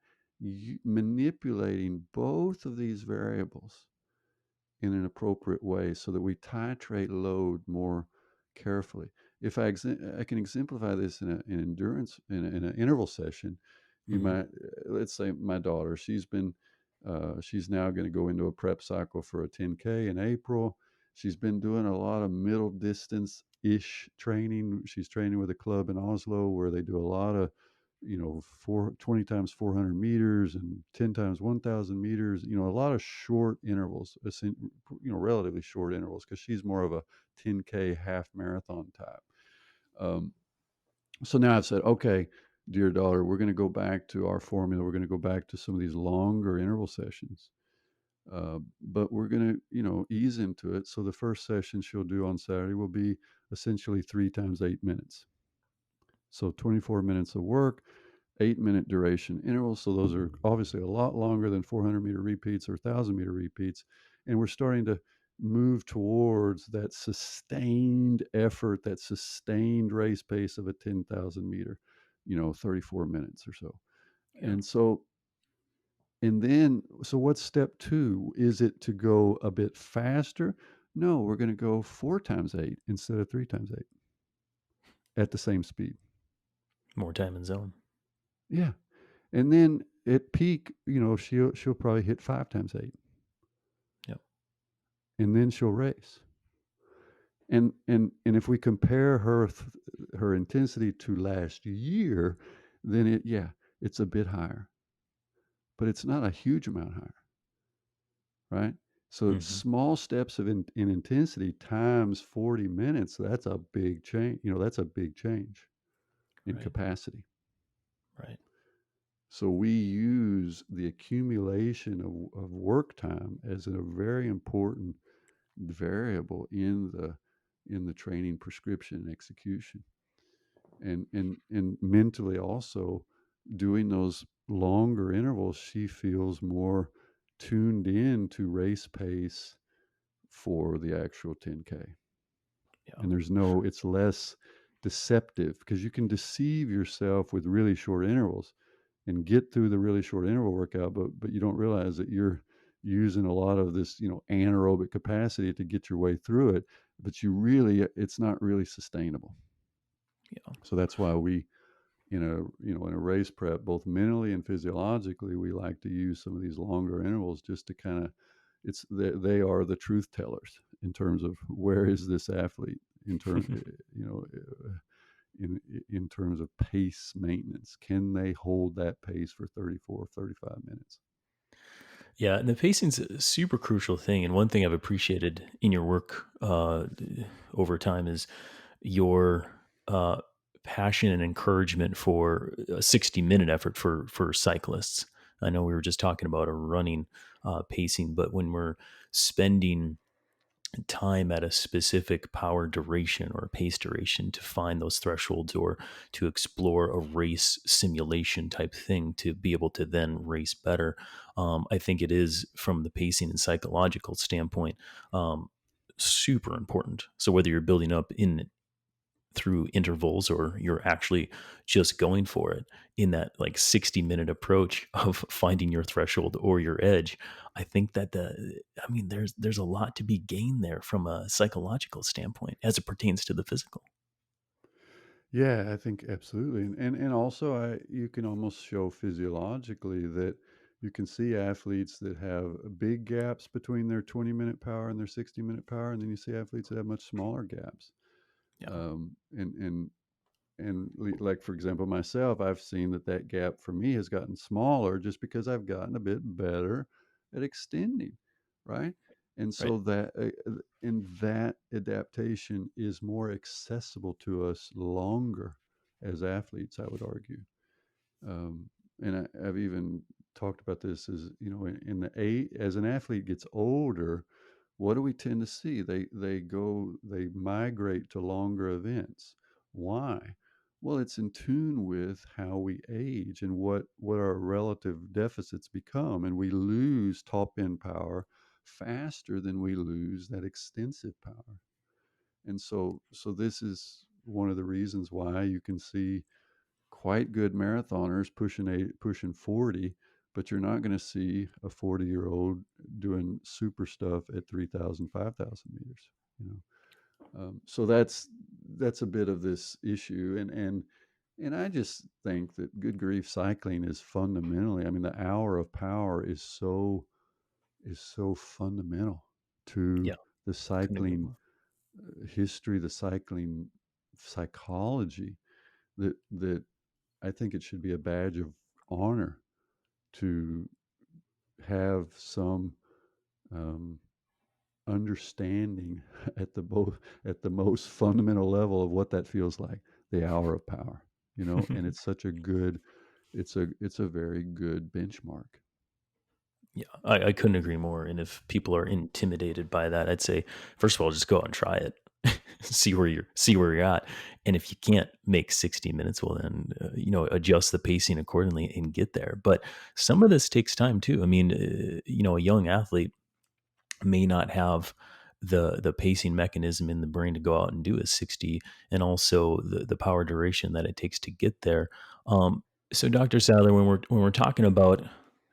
S2: manipulating both of these variables in an appropriate way so that we titrate load more carefully. If I can exemplify this in an endurance in an interval session, you
S1: Hmm.
S2: might let's say my daughter, she's now going to go into a prep cycle for a 10K in April. She's been doing a lot of middle distance ish training. She's training with a club in Oslo where they do a lot of 20 times 400 meters and 10 times 1,000 meters, a lot of short intervals, relatively short intervals, because she's more of a 10K half marathon type. um, so now I've said, okay, dear daughter, we're going to go back to our formula. We're going to go back to some of these longer interval sessions, but we're going to ease into it. So the first session she'll do on Saturday will be essentially 3 times 8 minutes, so 24 minutes of work, 8 minute duration intervals. So those are obviously a lot longer than 400-meter repeats or 1,000-meter repeats. And we're starting to move towards that sustained effort, that sustained race pace of a 10,000 meter. 34 minutes or so.
S1: Yeah.
S2: And so, and then, so what's step two? Is it to go a bit faster? No, we're going to go 4 times 8 instead of 3 times 8 at the same speed.
S1: More time in zone.
S2: Yeah. And then at peak, she'll probably hit 5 times 8,
S1: Yep.
S2: and then she'll race. And if we compare her intensity to last year, then it's a bit higher, but it's not a huge amount higher, right? So
S1: Hmm.
S2: small steps in intensity times 40 minutes, that's a big change. That's a big change in
S1: Right.
S2: capacity.
S1: Right.
S2: So we use the accumulation of work time as a very important variable in the training, prescription, and execution. And mentally also, doing those longer intervals, she feels more tuned in to race pace for the actual 10K.
S1: Yeah.
S2: And it's less deceptive, because you can deceive yourself with really short intervals and get through the really short interval workout, but you don't realize that you're using a lot of this, anaerobic capacity to get your way through it, but it's not really sustainable.
S1: Yeah.
S2: So that's why we, in a race prep, both mentally and physiologically, we like to use some of these longer intervals just to kind of, they are the truth tellers in terms of where is this athlete in term you know in terms of pace maintenance. Can they hold that pace for 34 35 minutes?
S1: Yeah, and the pacing's a super crucial thing. And one thing I've appreciated in your work over time is your passion and encouragement for a 60-minute effort for cyclists. I know we were just talking about a running pacing, but when we're spending time at a specific power duration or pace duration to find those thresholds or to explore a race simulation type thing to be able to then race better. I think it is, from the pacing and psychological standpoint, super important. So whether you're building up in through intervals or you're actually just going for it in that like 60-minute approach of finding your threshold or your edge, I think that there's a lot to be gained there from a psychological standpoint as it pertains to the physical.
S2: Yeah, I think absolutely. And also, you can almost show physiologically that you can see athletes that have big gaps between their 20-minute power and their 60-minute power, and then you see athletes that have much smaller gaps.
S1: Yeah.
S2: And like, for example, myself, I've seen that gap for me has gotten smaller just because I've gotten a bit better at extending, right? And
S1: Right.
S2: so that adaptation is more accessible to us longer as athletes, I would argue. And I've even talked about this as, as an athlete gets older, what do we tend to see? They migrate to longer events. Why? Well, it's in tune with how we age and what our relative deficits become, and we lose top end power faster than we lose that extensive power. And so this is one of the reasons why you can see quite good marathoners pushing 40, but you're not going to see a 40-year-old doing super stuff at 3,000, 5,000 meters. So that's a bit of this issue, and I just think that, good grief, cycling is fundamentally. I mean, the hour of power is so fundamental
S1: Yeah.
S2: to the
S1: Couldn't agree
S2: cycling
S1: more.
S2: history, the cycling psychology, that I think it should be a badge of honor to have some um, understanding at the most fundamental level of what that feels like, the hour of power. And it's such a good, it's a very good benchmark.
S1: Yeah, I couldn't agree more. And if people are intimidated by that, I'd say, first of all, just go out and try it, see where you're at. And if you can't make 60 minutes, well, then adjust the pacing accordingly and get there. But some of this takes time too. I mean, a young athlete may not have the pacing mechanism in the brain to go out and do a 60, and also the power duration that it takes to get there. Um, so, Dr. Sadler, when we're talking about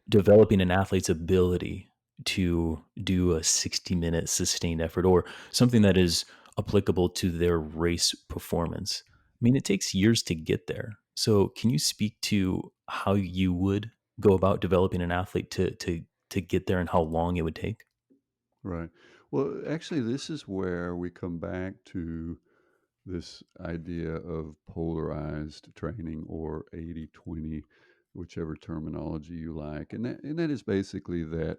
S1: developing an athlete's ability to do a 60-minute sustained effort, or something that is applicable to their race performance, I mean, it takes years to get there. So, can you speak to how you would go about developing an athlete to get there and how long it would take?
S2: Right. Well, actually, this is where we come back to this idea of polarized training or 80-20, whichever terminology you like. And that is basically that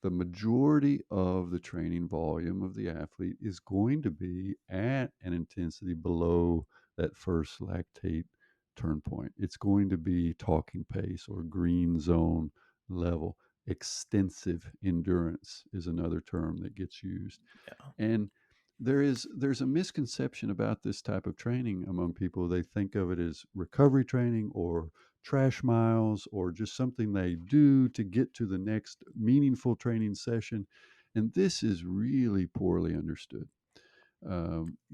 S2: the majority of the training volume of the athlete is going to be at an intensity below that first lactate turn point. It's going to be talking pace or green zone level. Extensive endurance is another term that gets used.
S1: Yeah.
S2: And there's a misconception about this type of training among people. They think of it as recovery training or trash miles or just something they do to get to the next meaningful training session. And this is really poorly understood,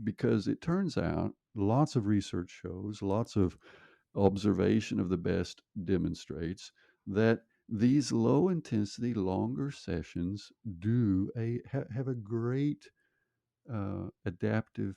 S2: because it turns out lots of research shows, lots of observation of the best demonstrates that these low intensity, longer sessions have a great adaptive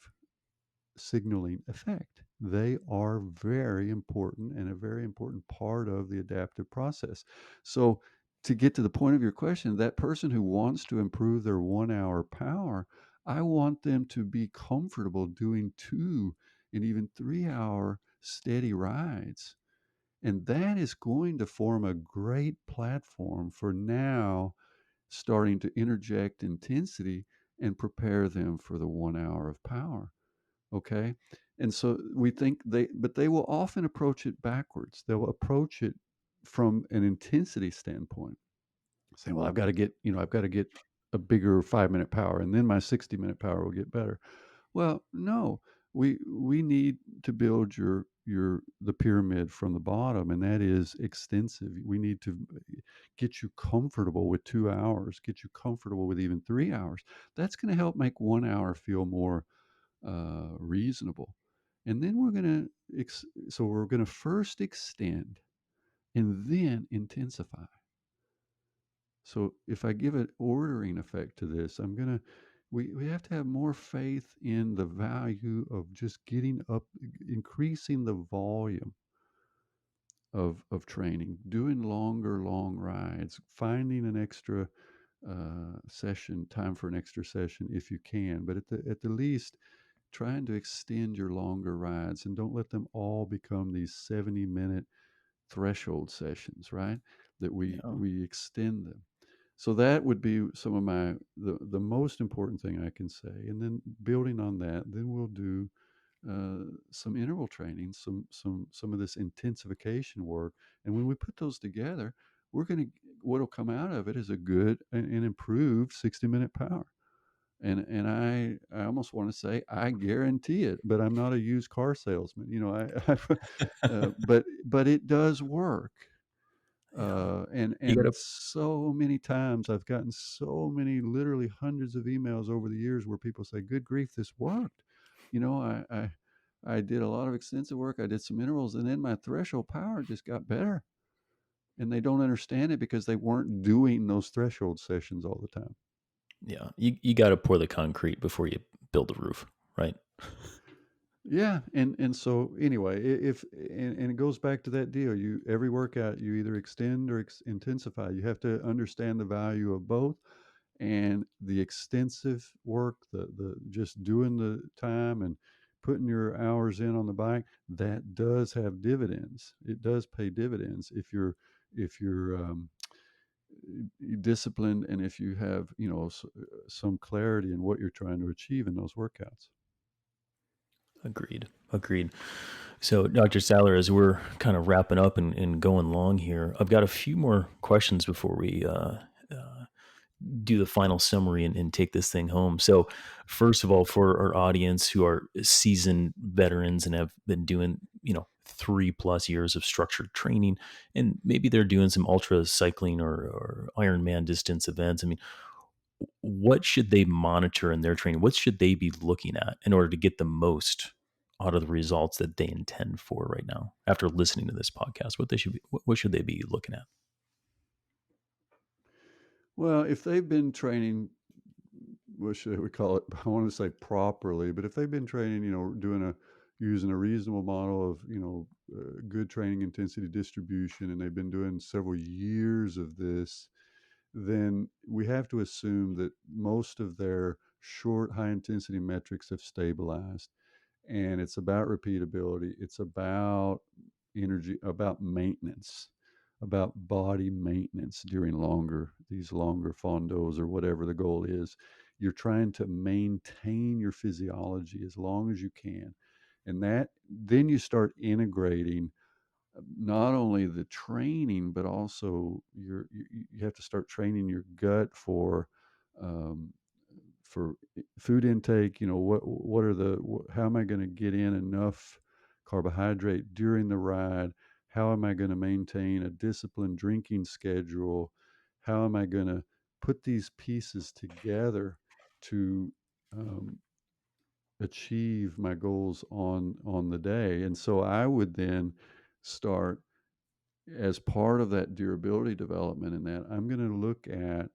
S2: signaling effect. They are very important and a very important part of the adaptive process. So, to get to the point of your question, that person who wants to improve their 1 hour power, I want them to be comfortable doing 2 and even 3 hour steady rides. And that is going to form a great platform for now starting to interject intensity and prepare them for the 1 hour of power. Okay. And so we think but they will often approach it backwards. They'll approach it from an intensity standpoint, saying, well, I've got to get a bigger 5 minute power and then my 60-minute power will get better. Well, no, we need to build the pyramid from the bottom, and that is extensive. We need to get you comfortable with 2 hours, get you comfortable with even 3 hours. That's going to help make 1 hour feel more reasonable. And then we're going to first extend and then intensify. So if I give an ordering effect to this, we have to have more faith in the value of just getting up, increasing the volume of training, doing long rides, finding an extra session, time for an extra session if you can. But at the least, trying to extend your longer rides and don't let them all become these 70-minute threshold sessions, right? That
S1: Yeah.
S2: we extend them. So that would be some of the most important thing I can say. And then building on that, then we'll do some interval training, some of this intensification work. And when we put those together, what'll come out of it is a good and improved 60-minute power. And I almost want to say I guarantee it, but I'm not a used car salesman. But it does work.
S1: Yeah. You
S2: And
S1: gotta
S2: so many times I've gotten so many, literally hundreds of emails over the years where people say, "Good grief, this worked." I did a lot of extensive work. I did some intervals, and then my threshold power just got better. And they don't understand it because they weren't doing those threshold sessions all the time.
S1: yeah, you gotta pour the concrete before you build the roof, right?
S2: Yeah, and so anyway, if and it goes back to that deal. You every workout you either extend or intensify. You have to understand the value of both, and the extensive work, the just doing the time and putting your hours in on the bike, that does have dividends. It does pay dividends if you're disciplined and if you have some clarity in what you're trying to achieve in those workouts.
S1: Agreed. Agreed. So, Dr. Saller, as we're kind of wrapping up and going long here, I've got a few more questions before we uh, do the final summary and take this thing home. So, first of all, for our audience who are seasoned veterans and have been doing, 3+ years of structured training, and maybe they're doing some ultra cycling or Ironman distance events. I mean, what should they monitor in their training? What should they be looking at in order to get the most out of the results that they intend for right now after listening to this podcast? What should they be looking at?
S2: Well, if they've been training, what should we call it? I want to say properly, but if they've been training, using a reasonable model of, good training intensity distribution, and they've been doing several years of this, then we have to assume that most of their short, high intensity metrics have stabilized. And it's about repeatability. It's about energy, about maintenance, about body maintenance during these longer fondos or whatever the goal is. You're trying to maintain your physiology as long as you can. And then you start integrating not only the training, but also you have to start training your gut um, for food intake. What are how am I going to get in enough carbohydrate during the ride? How am I going to maintain a disciplined drinking schedule? How am I going to put these pieces together to um, achieve my goals on the day? And so I would then start, as part of that durability development, in that I'm going to look at,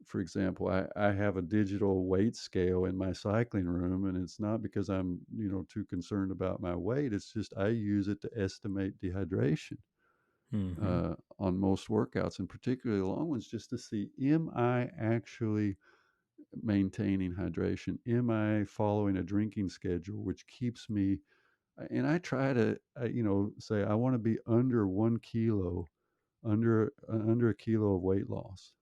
S2: for example, I have a digital weight scale in my cycling room, and it's not because I'm, too concerned about my weight. It's just I use it to estimate dehydration
S1: Hmm.
S2: on most workouts, and particularly the long ones, just to see, am I actually maintaining hydration? Am I following a drinking schedule which keeps me? And I try to, say I want to be under 1 kilo, under a kilo of weight loss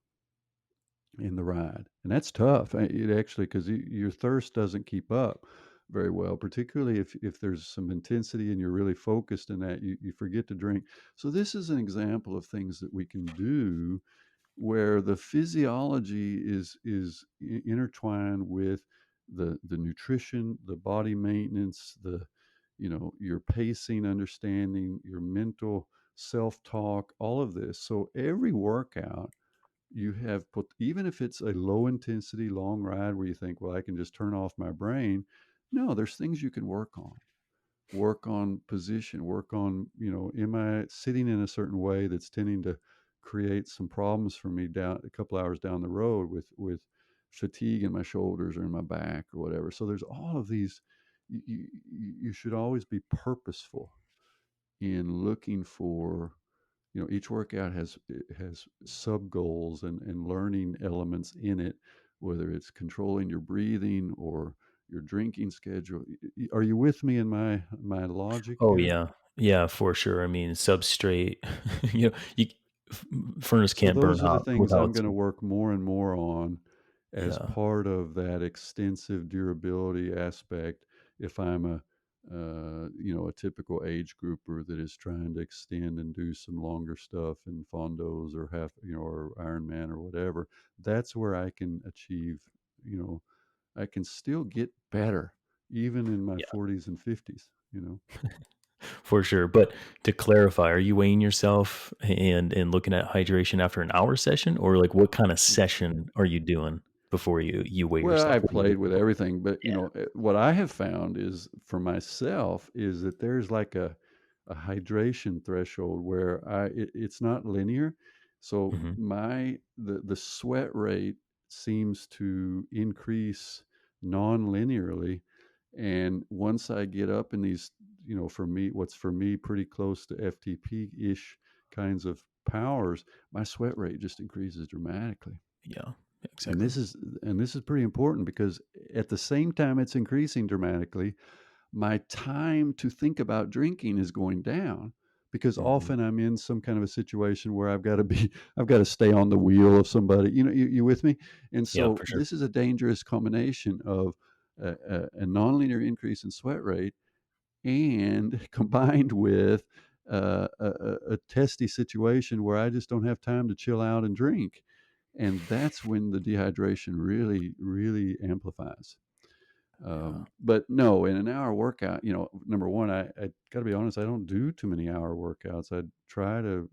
S2: in the ride, and that's tough. It actually, because your thirst doesn't keep up very well, particularly if there's some intensity and you're really focused in that, you forget to drink. So this is an example of things that we can do where the physiology is intertwined with the nutrition, the body maintenance, your pacing, understanding, your mental self-talk, all of this. So every workout you have put, even if it's a low intensity long ride where you think, well, I can just turn off my brain. No, there's things you can work on position, work on, am I sitting in a certain way that's tending to create some problems for me down a couple hours down the road with fatigue in my shoulders or in my back or whatever. So there's all of these. You should always be purposeful in looking for, each workout has sub goals and learning elements in it, whether it's controlling your breathing or your drinking schedule. Are you with me in my logic
S1: Oh
S2: here?
S1: yeah, yeah, for sure. I mean, substrate. You furnace
S2: So
S1: can't burn
S2: those are the
S1: hot
S2: things I'm
S1: without
S2: going to
S1: some.
S2: work more and more on as
S1: Yeah,
S2: part of that extensive durability aspect. If I'm a typical age grouper that is trying to extend and do some longer stuff in fondos or half, or Ironman or whatever, that's where I can achieve, you know, I can still get better even in my
S1: yeah,
S2: 40s and 50s.
S1: for sure. But to clarify, are you weighing yourself and looking at hydration after an hour session, or like what kind of session are you doing before you weigh
S2: Well,
S1: yourself?
S2: I
S1: What are you
S2: played
S1: looking
S2: with
S1: for?
S2: everything, but
S1: Yeah.
S2: what I have found is, for myself, is that there's like a hydration threshold where it's not linear. So
S1: Hmm.
S2: the sweat rate seems to increase non-linearly, and once I get up in these, for me, what's for me pretty close to FTP-ish kinds of powers, my sweat rate just increases dramatically.
S1: Yeah,
S2: And
S1: exactly.
S2: this is pretty important, because at the same time it's increasing dramatically, my time to think about drinking is going down, because
S1: Hmm.
S2: often I'm in some kind of a situation where I've got to stay on the wheel of somebody. You with me? And
S1: Yeah,
S2: so
S1: for sure.
S2: this is a dangerous combination of a nonlinear increase in sweat rate, and combined with a testy situation where I just don't have time to chill out and drink. And that's when the dehydration really, really amplifies.
S1: Yeah.
S2: But no, in an hour workout, number one, I got to be honest, I don't do too many hour workouts. I try to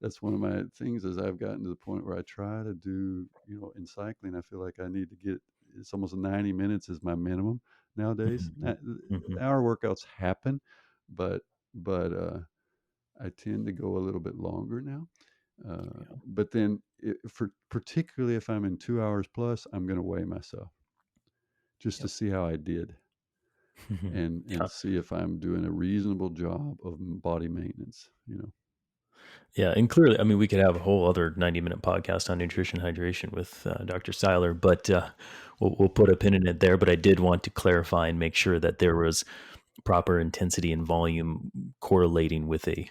S2: that's one of my things is I've gotten to the point where I try to do, in cycling, I feel like I need to get, it's almost 90 minutes is my minimum nowadays.
S1: Mhm. Mhm.
S2: Hour workouts happen, but I tend to go a little bit longer now. But then, for particularly if I'm in 2 hours plus, I'm going to weigh myself just to
S1: Yep.
S2: see how I did, and
S1: Yeah.
S2: see if I'm doing a reasonable job of body maintenance.
S1: Yeah, and clearly, I mean, we could have a whole other 90-minute podcast on nutrition hydration with Dr. Seiler, but we'll put a pin in it there. But I did want to clarify and make sure that there was proper intensity and volume correlating with a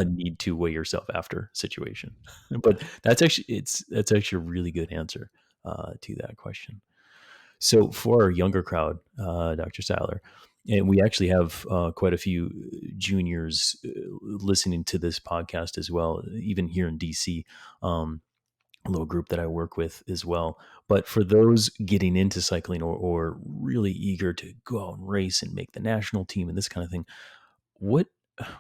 S1: need to weigh yourself after situation. But that's actually a really good answer to that question. So for our younger crowd, Dr. Seiler, and we actually have quite a few juniors listening to this podcast as well, even here in DC, a little group that I work with as well. But for those getting into cycling or really eager to go out and race and make the national team and this kind of thing, what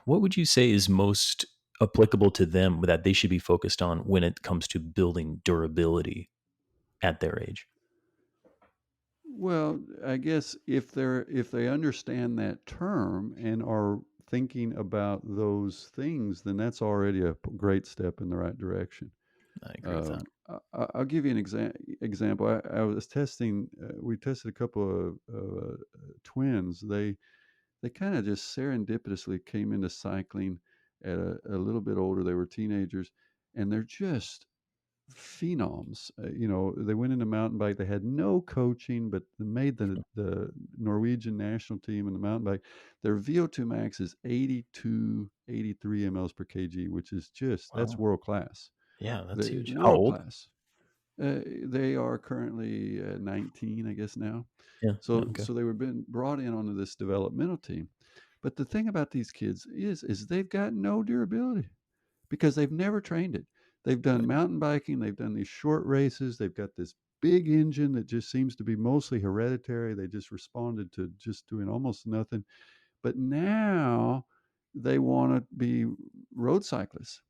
S1: what would you say is most applicable to them that they should be focused on when it comes to building durability at their age?
S2: Well, I guess if they understand that term and are thinking about those things, then that's already a great step in the right direction.
S1: I agree with that.
S2: I'll give you an example. I was testing. We tested a couple of twins. They kind of just serendipitously came into cycling at a little bit older. They were teenagers, and they're just phenoms. They went into mountain bike. They had no coaching, but they made the Norwegian national team in the mountain bike. Their VO2 max is 82, 83 mLs per kg, which is just that's
S1: Wow.
S2: world class.
S1: Yeah, that's
S2: The
S1: huge. How
S2: world
S1: old?
S2: class. They are currently 19, I guess now.
S1: Yeah, yeah,
S2: So
S1: okay.
S2: so they were been brought in onto this developmental team. But the thing about these kids is they've got no durability because they've never trained it. They've done
S1: Right.
S2: mountain biking, they've done these short races, they've got this big engine that just seems to be mostly hereditary. They just responded to just doing almost nothing. But now they want to be road cyclists.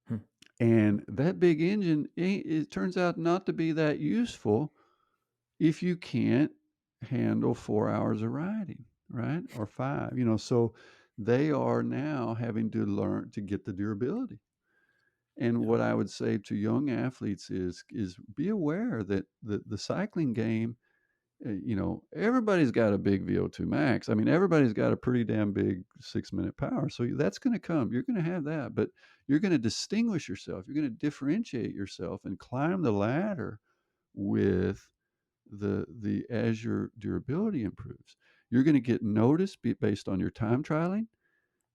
S1: Hmm.
S2: And that big engine, it turns out not to be that useful if you can't handle 4 hours of riding, right? Or five, so they are now having to learn to get the durability. And
S1: Yeah,
S2: what I would say to young athletes is be aware that the cycling game, everybody's got a big VO2 max. I mean, everybody's got a pretty damn big 6-minute power. So that's going to come. You're going to have that, but you're going to distinguish yourself. You're going to differentiate yourself and climb the ladder with the as your durability improves. You're going to get noticed based on your time trialing.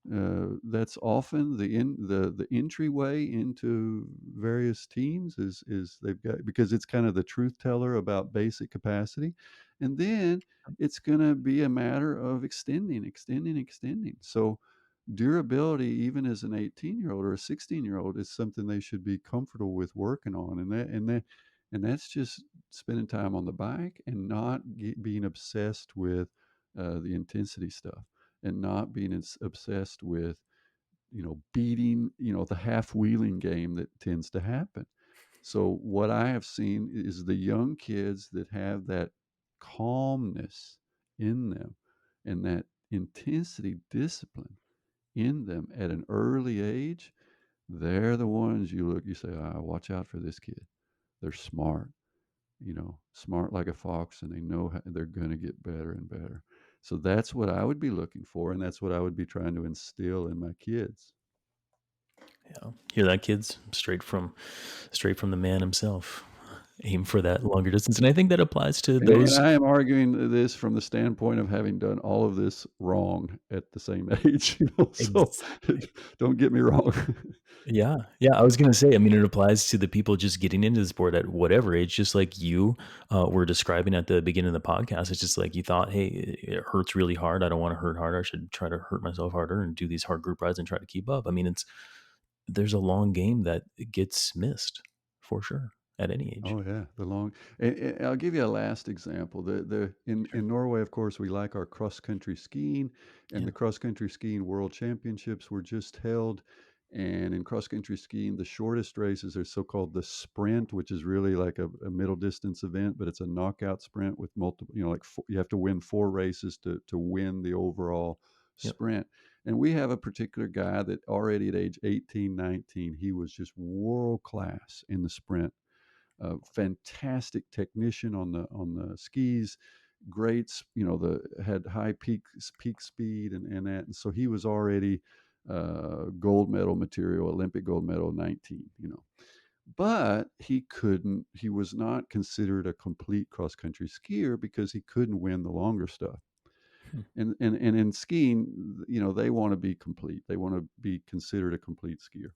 S2: That's often the entryway into various teams is they've got, because it's kind of the truth teller about basic capacity, and then it's going to be a matter of extending. So durability, even as an 18-year-old or a 16-year-old, is something they should be comfortable with working on, and that's just spending time on the bike and not being obsessed with the intensity stuff, and not being obsessed with beating the half wheeling game that tends to happen. So what I have seen is the young kids that have that calmness in them and that intensity discipline in them at an early age, they're the ones you say, watch out for this kid. They're smart, smart like a fox, and they know how they're going to get better and better. So that's what I would be looking for, and that's what I would be trying to instill in my kids.
S1: yeah. Hear that, kids? Straight from the man himself. Aim for that longer distance, and I think that applies to
S2: And
S1: those.
S2: I am arguing this from the standpoint of having done all of this wrong at the same age, so
S1: Exactly.
S2: don't get me wrong.
S1: Yeah, yeah. I was gonna say. I mean, it applies to the people just getting into the sport at whatever age. Just like you were describing at the beginning of the podcast. It's just like you thought, hey, it hurts really hard. I don't want to hurt harder. I should try to hurt myself harder and do these hard group rides and try to keep up. I mean, there's a long game that gets missed for sure at any age.
S2: Oh yeah, the long. And I'll give you a last example. The in
S1: Sure.
S2: Norway, of course, we like our cross country skiing, and
S1: Yeah.
S2: the cross country skiing world championships were just held, And in cross country skiing, the shortest races are so-called the sprint, which is really like a middle distance event, but it's a knockout sprint with multiple, like you have to win 4 races to win the overall
S1: Yep.
S2: sprint. And we have a particular guy that already at age 18, 19, he was just world class in the sprint. Fantastic technician on the skis, great, the had high peak speed and that, and so he was already gold medal material, Olympic gold medal 19, but he was not considered a complete cross country skier because he couldn't win the longer stuff.
S1: Hmm.
S2: And in skiing, they want to be complete. They want to be considered a complete skier.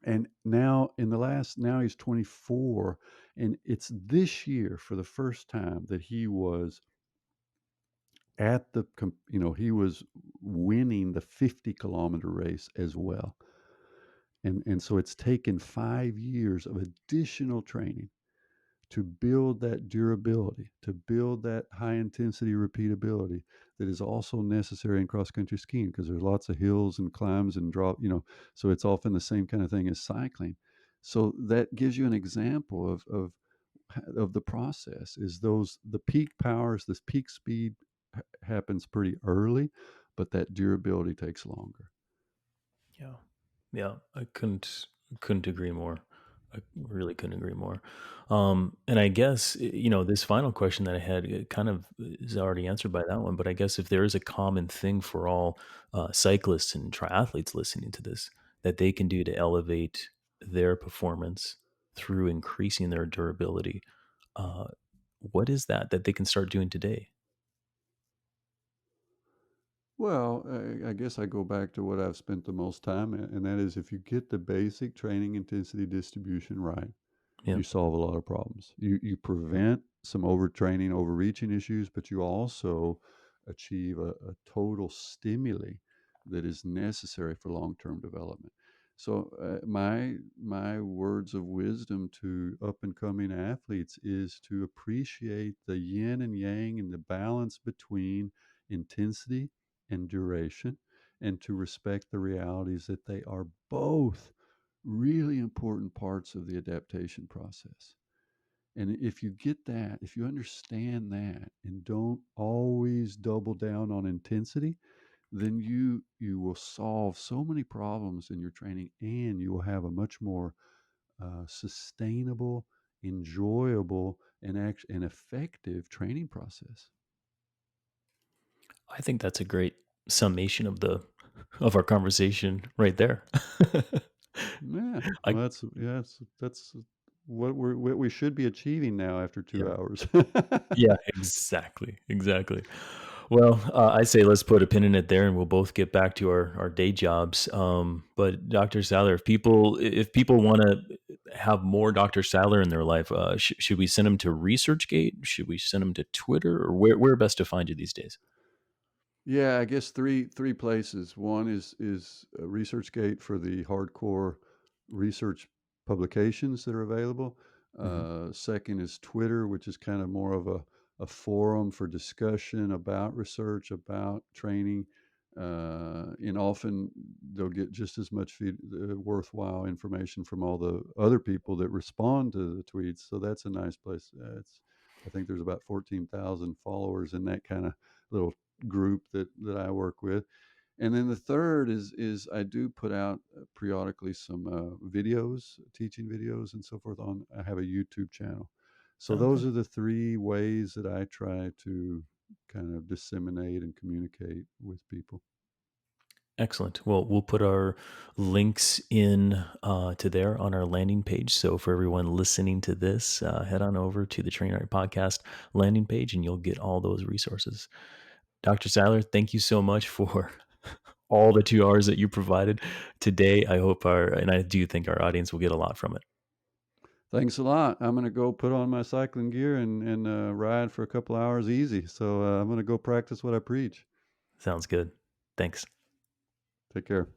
S2: And now he's 24, and it's this year for the first time that he was he was winning the 50-kilometer race as well. And so it's taken 5 years of additional training to build that durability, to build that high intensity repeatability that is also necessary in cross country skiing, because there's lots of hills and climbs and so it's often the same kind of thing as cycling. So that gives you an example of the process. Is those the peak powers, this peak speed happens pretty early, but that durability takes longer.
S1: Yeah. Yeah. I couldn't agree more. I really couldn't agree more. And I guess, this final question that I had, it kind of is already answered by that one, but I guess if there is a common thing for all cyclists and triathletes listening to this that they can do to elevate their performance through increasing their durability, uh, what is that they can start doing today?
S2: Well, I guess I go back to what I've spent the most time at, and that is if you get the basic training intensity distribution right,
S1: Yeah.
S2: you solve a lot of problems. You prevent some overtraining, overreaching issues, but you also achieve a total stimuli that is necessary for long-term development. So my words of wisdom to up and coming athletes is to appreciate the yin and yang and the balance between intensity and duration, and to respect the realities that they are both really important parts of the adaptation process. And if you get that, if you understand that and don't always double down on intensity, then you will solve so many problems in your training, and you will have a much more sustainable, enjoyable, and effective training process.
S1: I think that's a great summation of our conversation right there.
S2: Yeah,
S1: I
S2: well, that's what we should be achieving now after
S1: Yeah.
S2: 2 hours.
S1: Yeah, exactly, exactly. Well, I say let's put a pin in it there, and we'll both get back to our day jobs. But Dr. Seiler, if people want to have more Dr. Seiler in their life, should we send them to ResearchGate? Should we send them to Twitter, or where best to find you these days?
S2: Yeah, I guess three places. One is ResearchGate for the hardcore research publications that are available.
S1: Hmm.
S2: Second is Twitter, which is kind of more of a forum for discussion about research, about training, and often they'll get just as much worthwhile information from all the other people that respond to the tweets. So that's a nice place. I think there's about 14,000 followers in that kind of little group that I work with. And then the third is I do put out periodically some videos, teaching videos and so forth. I have a YouTube channel. So those
S1: Okay.
S2: are the three ways that I try to kind of disseminate and communicate with people.
S1: Excellent. Well, we'll put our links in to there on our landing page. So for everyone listening to this, head on over to the Train Art Podcast landing page, and you'll get all those resources. Dr. Seiler, thank you so much for all the 2 hours that you provided today. And I do think our audience will get a lot from it.
S2: Thanks a lot. I'm going to go put on my cycling gear and ride for a couple hours easy. So I'm going to go practice what I preach.
S1: Sounds good. Thanks.
S2: Take care.